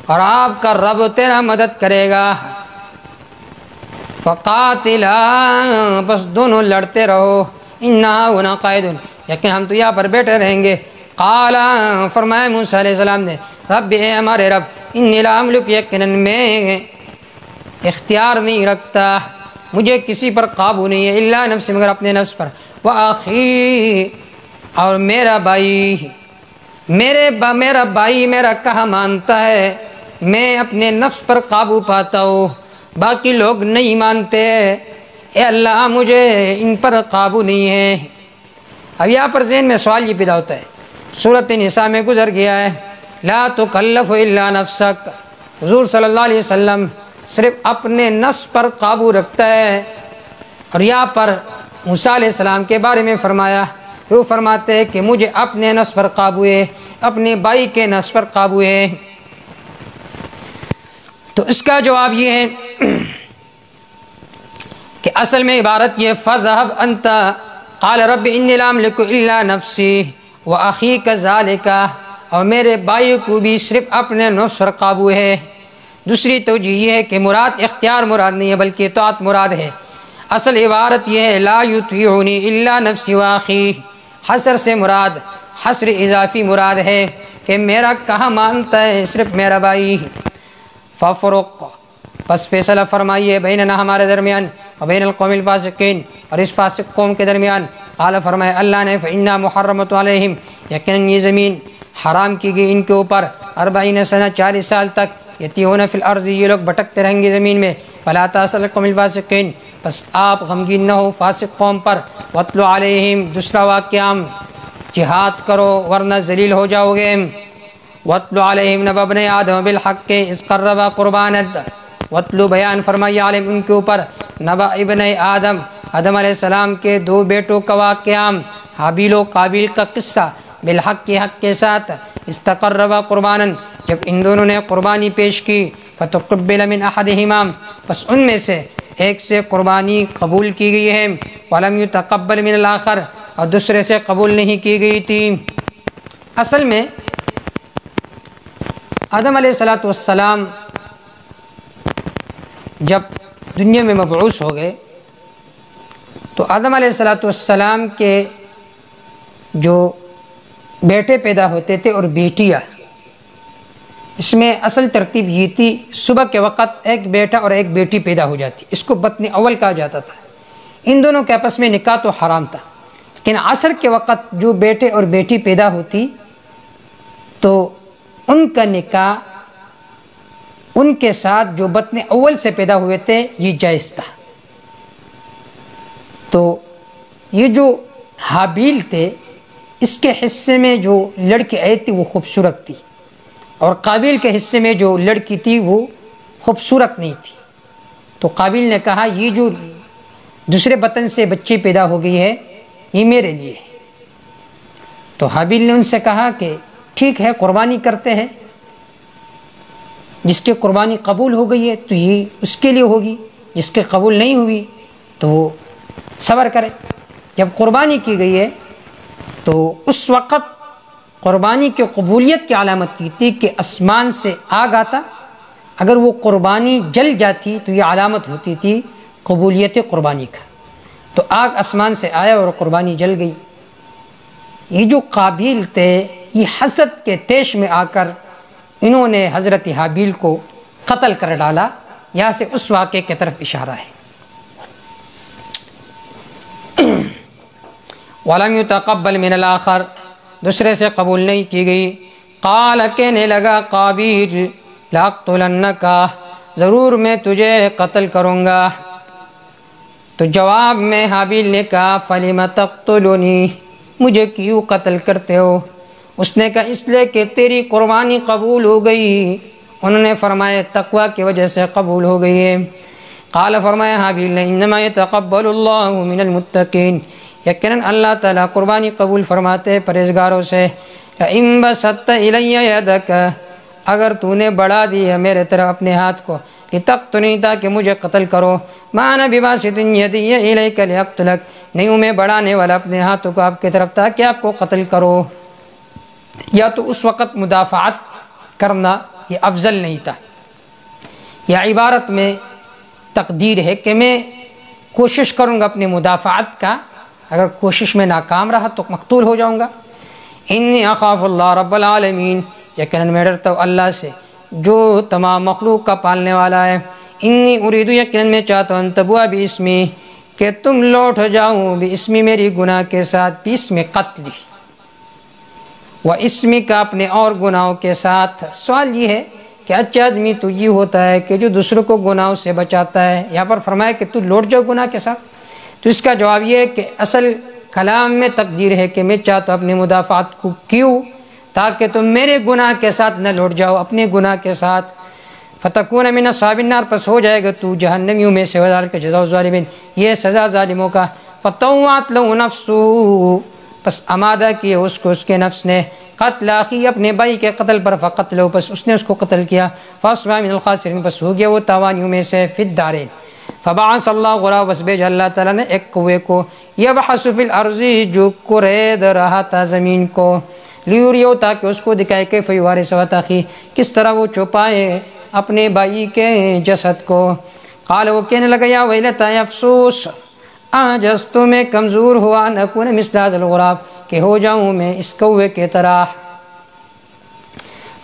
اور آپ کا رب تیرا مدد کرے گا۔ فَقَاتِلَا، بس دونوں لڑتے رہو، إِنَّا هُنَا قَاعِدُونَ، یقین ہم تو یہاں پر بیٹھے رہیں گے۔ قال، فرمایا موسیٰ علیہ السلام نے، رب، اے ہمارے رب، انی لا املک یقیناً میں اختیار نہیں رکھتا، مجھے کسی پر قابو نہیں ہے، الا نفس مگر اپنے نفس پر، واخی اور میرا بھائی، میرا بھائی میرا کہا مانتا ہے، میں اپنے نفس پر قابو پاتا ہوں، باقی لوگ نہیں مانتے، اے اللہ مجھے ان پر قابو نہیں ہے۔ اب یہاں پر ذہن میں سوال یہ پیدا ہوتا ہے، سورۃ نساء میں گزر گیا ہے لا تکلف الا نفسک، حضور صلی اللہ علیہ وسلم صرف اپنے نفس پر قابو رکھتا ہے، اور یہاں پر موسیٰ علیہ السلام کے بارے میں فرمایا، وہ فرماتے ہیں کہ مجھے اپنے نفس پر قابو ہے، اپنے بھائی کے نفس پر قابو ہے۔ تو اس کا جواب یہ ہے کہ اصل میں عبارت یہ فَذْهَبْ أَنْتَ قَالَ رَبِّ إِنِّي لَا أَمْلِكُ إِلَّا نَفْسِي وَأَخِيكَ ذَلِكَ، اور میرے بھائی کو بھی صرف اپنے نفس پر قابو ہے۔ دوسری توجہ یہ ہے کہ مراد اختیار مراد نہیں ہے بلکہ اطاعت مراد ہے۔ اصل عبارت یہ ہے لا یطیعنی الا نفسی واخی، حصر سے مراد حصر اضافی مراد ہے کہ میرا کہا مانتا ہے صرف میرا بھائی۔ ففرق پس فیصلہ فرمائیے بیننا ہمارے درمیان و بین القوم الفاسقین اور اس فاسق قوم کے درمیان۔ قال فرمائے اللہ نے فإنا محرمۃ علیہم، یقیناً یہ زمین حرام کی گئی ان کے اوپر 40 سنہ 40 سال تک، یتیہون فی الارض یہ لوگ بھٹکتے رہیں گے زمین میں، فلا تأس علی القوم الفاسقین بس آپ غمگین نہ ہو فاسق قوم پر، واتلو علیہم دوسرا واقعہ جہاد کرو ورنہ ذلیل ہو جاؤ گے۔ واتلو علیہم نبأ ابنی آدم بالحق اذ قربا قربانا، واتلو بیان فرمائیے علیہم ان کے اوپر نبأ ابن آدم آدم علیہ السلام کے 2 بیٹوں کا واقعہ، حابیل و قابیل کا قصہ، بالحق کے حق کے ساتھ، استقربا قربانا جب ان دونوں نے قربانی پیش کی، فتقبل من احدہما بس ان میں سے ایک سے قربانی قبول کی گئی ہے، ولم یتقبل من الآخر اور دوسرے سے قبول نہیں کی گئی تھی۔ اصل میں آدم علیہ السلام جب دنیا میں مبعوث ہو گئے تو آدم علیہ السلام کے جو بیٹے پیدا ہوتے تھے اور بیٹیاں، اس میں اصل ترتیب یہ تھی صبح کے وقت ایک بیٹا اور ایک بیٹی پیدا ہو جاتی، اس کو بطن اول کہا جاتا تھا، ان دونوں کے آپس میں نکاح تو حرام تھا، لیکن عصر کے وقت جو بیٹے اور بیٹی پیدا ہوتی تو ان کا نکاح ان کے ساتھ جو بطن اول سے پیدا ہوئے تھے یہ جائز تھا۔ تو یہ جو حابیل تھے اس کے حصے میں جو لڑکی آئی تھی وہ خوبصورت تھی، اور قابیل کے حصے میں جو لڑکی تھی وہ خوبصورت نہیں تھی، تو قابیل نے کہا یہ جو دوسرے بطن سے بچی پیدا ہو گئی ہے یہ میرے لیے ہے، تو حابیل نے ان سے کہا کہ ٹھیک ہے قربانی کرتے ہیں، جس کی قربانی قبول ہو گئی ہے تو یہ اس کے لیے ہوگی، جس کے قبول نہیں ہوئی تو صبر کرے۔ جب قربانی کی گئی ہے تو اس وقت قربانی کی قبولیت کی علامت یہ تھی کہ آسمان سے آگ آتا، اگر وہ قربانی جل جاتی تو یہ علامت ہوتی تھی قبولیت قربانی کا، تو آگ آسمان سے آیا اور قربانی جل گئی۔ یہ جو قابیل تھے یہ حسد کے تیش میں آ کر انہوں نے حضرت حابیل کو قتل کر ڈالا، یہاں سے اس واقعے کی طرف اشارہ ہے۔ وَلَمْ يُتَقَبَّلْ مِنَ الْآخَرِ دوسرے سے قبول نہیں کی گئی۔ قال کہنے لگا قابیل لَأَقْتُلَنَّكَ ضرور میں تجھے قتل کروں گا، تو جواب میں حابیل نے کہا فَلِمَ تَقْتُلُنِي مجھے کیوں قتل کرتے ہو؟ اس نے کہا اس لیے کہ تیری قربانی قبول ہو گئی۔ انہوں نے فرمایا تقوی کی وجہ سے قبول ہو گئی ہے۔ قال فرمایا حابیل نے انما يتقبل اللہ من المتقین یقیناً اللہ تعالیٰ قربانی قبول فرماتے ہیں پرہیزگاروں سے۔ لئن بسطت الی یدک اگر تو نے بڑھا دیا میرے طرف اپنے ہاتھ کو، لتقتلنی تاکہ مجھے قتل کرو، ما انا بباسط یدی الیک لیقتلک نہیں ہوں میں بڑھانے والا اپنے ہاتھوں کو آپ کی طرف تاکہ آپ کو قتل کرو۔ یا تو اس وقت مدافعت کرنا یہ افضل نہیں تھا، یا عبارت میں تقدیر ہے کہ میں کوشش کروں گا اپنے مدافعت کا، اگر کوشش میں ناکام رہا تو مقتول ہو جاؤں گا۔ انی اخاف اللہ رب العالمین یقیناً میں ڈرتا ہوں اللہ سے جو تمام مخلوق کا پالنے والا ہے، انی اریدو یقیناً میں چاہتا ہوں تبوا باسمی کہ تم لوٹ جاؤ باسمی میری گناہ کے ساتھ، باسم قتلی و اسمی کا اپنے اور گناہوں کے ساتھ۔ سوال یہ ہے کہ اچھا آدمی تو یہ ہوتا ہے کہ جو دوسروں کو گناہوں سے بچاتا ہے، یہاں پر فرمایا کہ تو لوٹ جاؤ گناہ کے ساتھ، تو اس کا جواب یہ ہے کہ اصل کلام میں تقدیر ہے کہ میں چاہتا ہوں اپنی مدافعات کو کیوں، تاکہ تم میرے گناہ کے ساتھ نہ لوٹ جاؤ، اپنے گناہ کے ساتھ۔ فتکون من اصحاب النار، پس ہو جائے گا تو جہنمیوں میں سے، وذالک جزاء الظالمین، یہ سزا ظالموں کا۔ فطوعت له نفسه، پس آمادہ کیے اس کو اس کے نفس نے، قتل اخی، اپنے بھائی کے قتل پر، فقتلہ، پس اس نے اس کو قتل کیا، فاصبح من الخاسرین، پس ہو گیا وہ تاوانیوں میں سے، فی الدارین۔ فبعث اللہ غراب، بس بھیجا اللہ تعالیٰ نے ایک کوے کو، یبحث فی الارض، جو کرید رہا تھا زمین کو، لیوریو، تاکہ اس کو دکھائے کہ فیوارث سوات اخی، کس طرح وہ چھپائے اپنے بھائی کے جسد کو۔ قال، وہ کہنے لگا، یا ویلتا، افسوس، آجزت، میں کمزور ہوا، ان اکون مثل ھذا الغراب، کہ ہو جاؤں میں اس کوے کے طرح۔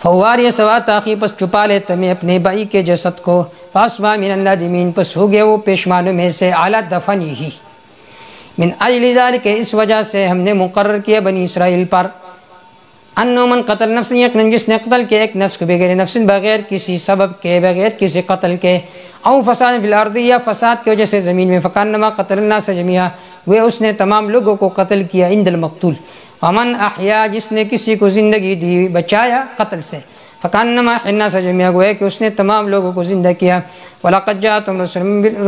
فواری سوات اخی، پس چھپا لیتا میں اپنے بھائی کے جسد کو، فاصبح من النادمین، پس ہو گیا وہ پیشمانوں میں سے، اعلی دفنی ہی، من اجل ذالک، اس وجہ سے ہم نے مقرر کیا بنی اسرائیل پر، انو من قتل نفس، یقیناً جس نے قتل کیا ایک نفس کو بغیر نفس، بغیر کسی سبب کے، بغیر کسی قتل کے، او فساد فی الارض، یا فساد کی وجہ سے زمین میں، فکانما قتل الناس جميعا، وہ اس نے تمام لوگوں کو قتل کیا، عند المقتول، ومن احیا، جس نے کسی کو زندگی دی، بچایا قتل سے، فکانما احیا الناس جميعا، گویا کہ اس نے تمام لوگوں کو زندہ کیا۔ ولقد جاءتهم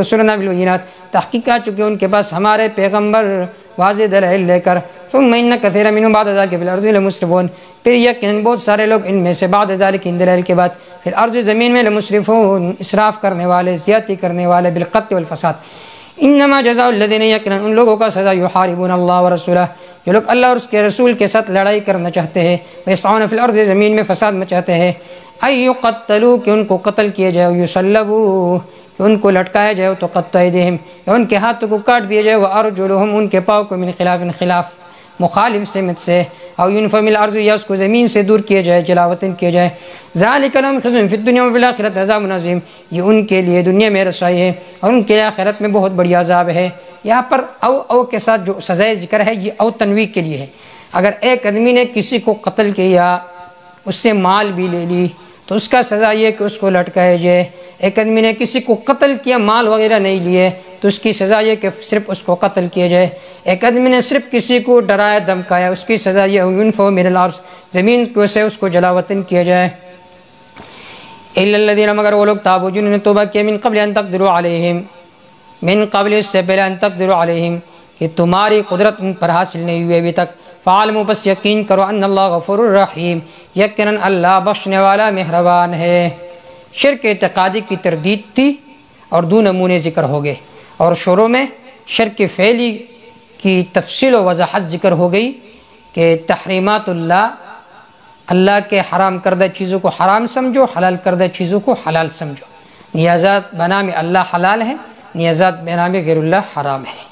رسلنا بالبينات، تحقیق آ چکے ان کے پاس ہمارے پیغمبر واضح دلائل لے کر، ثم ان كثيرا منهم بعد ذلك في الارض لمسرفون، پھر یقیناً بہت سارے لوگ ان میں سے بعد ذلك ان دلائل کے بعد، پھر الارض، زمین میں، لمسرفون، اسراف کرنے والے، زیادتی کرنے والے، بالقتل والفساد۔ انما جزاء الذين، یقیناً ان لوگوں کا سزا، يحاربون اللہ ورسولہ، جو لوگ اللہ اور اس کے رسول کے ساتھ لڑائی کرنا چاہتے ہیں، ويسعون في الارض، زمین میں فساد مچاتے ہیں، ان يقتلوا، کہ ان کو قتل کیا جائے، ويصلبوا، کہ ان کو لٹکایا جائے، تو تقطع ایدیہم، یا ان کے ہاتھوں کو کاٹ دیا جائے، وارجلہم، ان کے پاؤں کو، من خلاف، خلاف مخالف سمت سے، او ينفوا من الارض، یا اس کو زمین سے دور کیا جائے، جلاوطن کیا جائے۔ ذالک لهم خزي فی الدنیا وفی الآخرۃ عذاب عظیم، یہ ان کے لیے دنیا میں رسوائی ہے اور ان کے لیے آخرت میں بہت بڑی عذاب ہے۔ یہاں پر او کے ساتھ جو سزائے ذکر ہے، یہ او تنویع کے لیے ہے۔ اگر ایک آدمی نے کسی کو قتل کیا، اس سے مال بھی لے لی، تو اس کا سزا یہ کہ اس کو لٹکایا جائے۔ ایک آدمی نے کسی کو قتل کیا، مال وغیرہ نہیں لیے، تو اس کی سزا یہ کہ صرف اس کو قتل کیا جائے۔ ایک آدمی نے صرف کسی کو ڈرایا دھمکایا، اس کی سزا یہ ينفوا من الارض، زمین کو سے اس کو جلا وطن کیا جائے۔ الا الذين، مگر وہ لوگ، تابوا، جنہوں نے توبہ کیا، من قبل ان تقدروا علیہم، من قبل، اس سے پہلے، ان تقدروا علیہم، کہ تمہاری قدرت ان پر حاصل نہیں ہوئی ابھی تک، فعلموا، بس یقین کرو، ان اللہ غفور الرحیم، یقیناً اللہ بخشنے والا مہربان ہے۔ شرک اعتقادی کی تردید تھی اور دو نمونے ذکر ہو گئے، اور شروع میں شرک فعلی کی تفصیل و وضاحت ذکر ہو گئی کہ تحریمات اللہ کے حرام کردہ چیزوں کو حرام سمجھو، حلال کردہ چیزوں کو حلال سمجھو۔ نیازات بنام اللہ حلال ہے، نیازات بنام غیر اللہ حرام ہے۔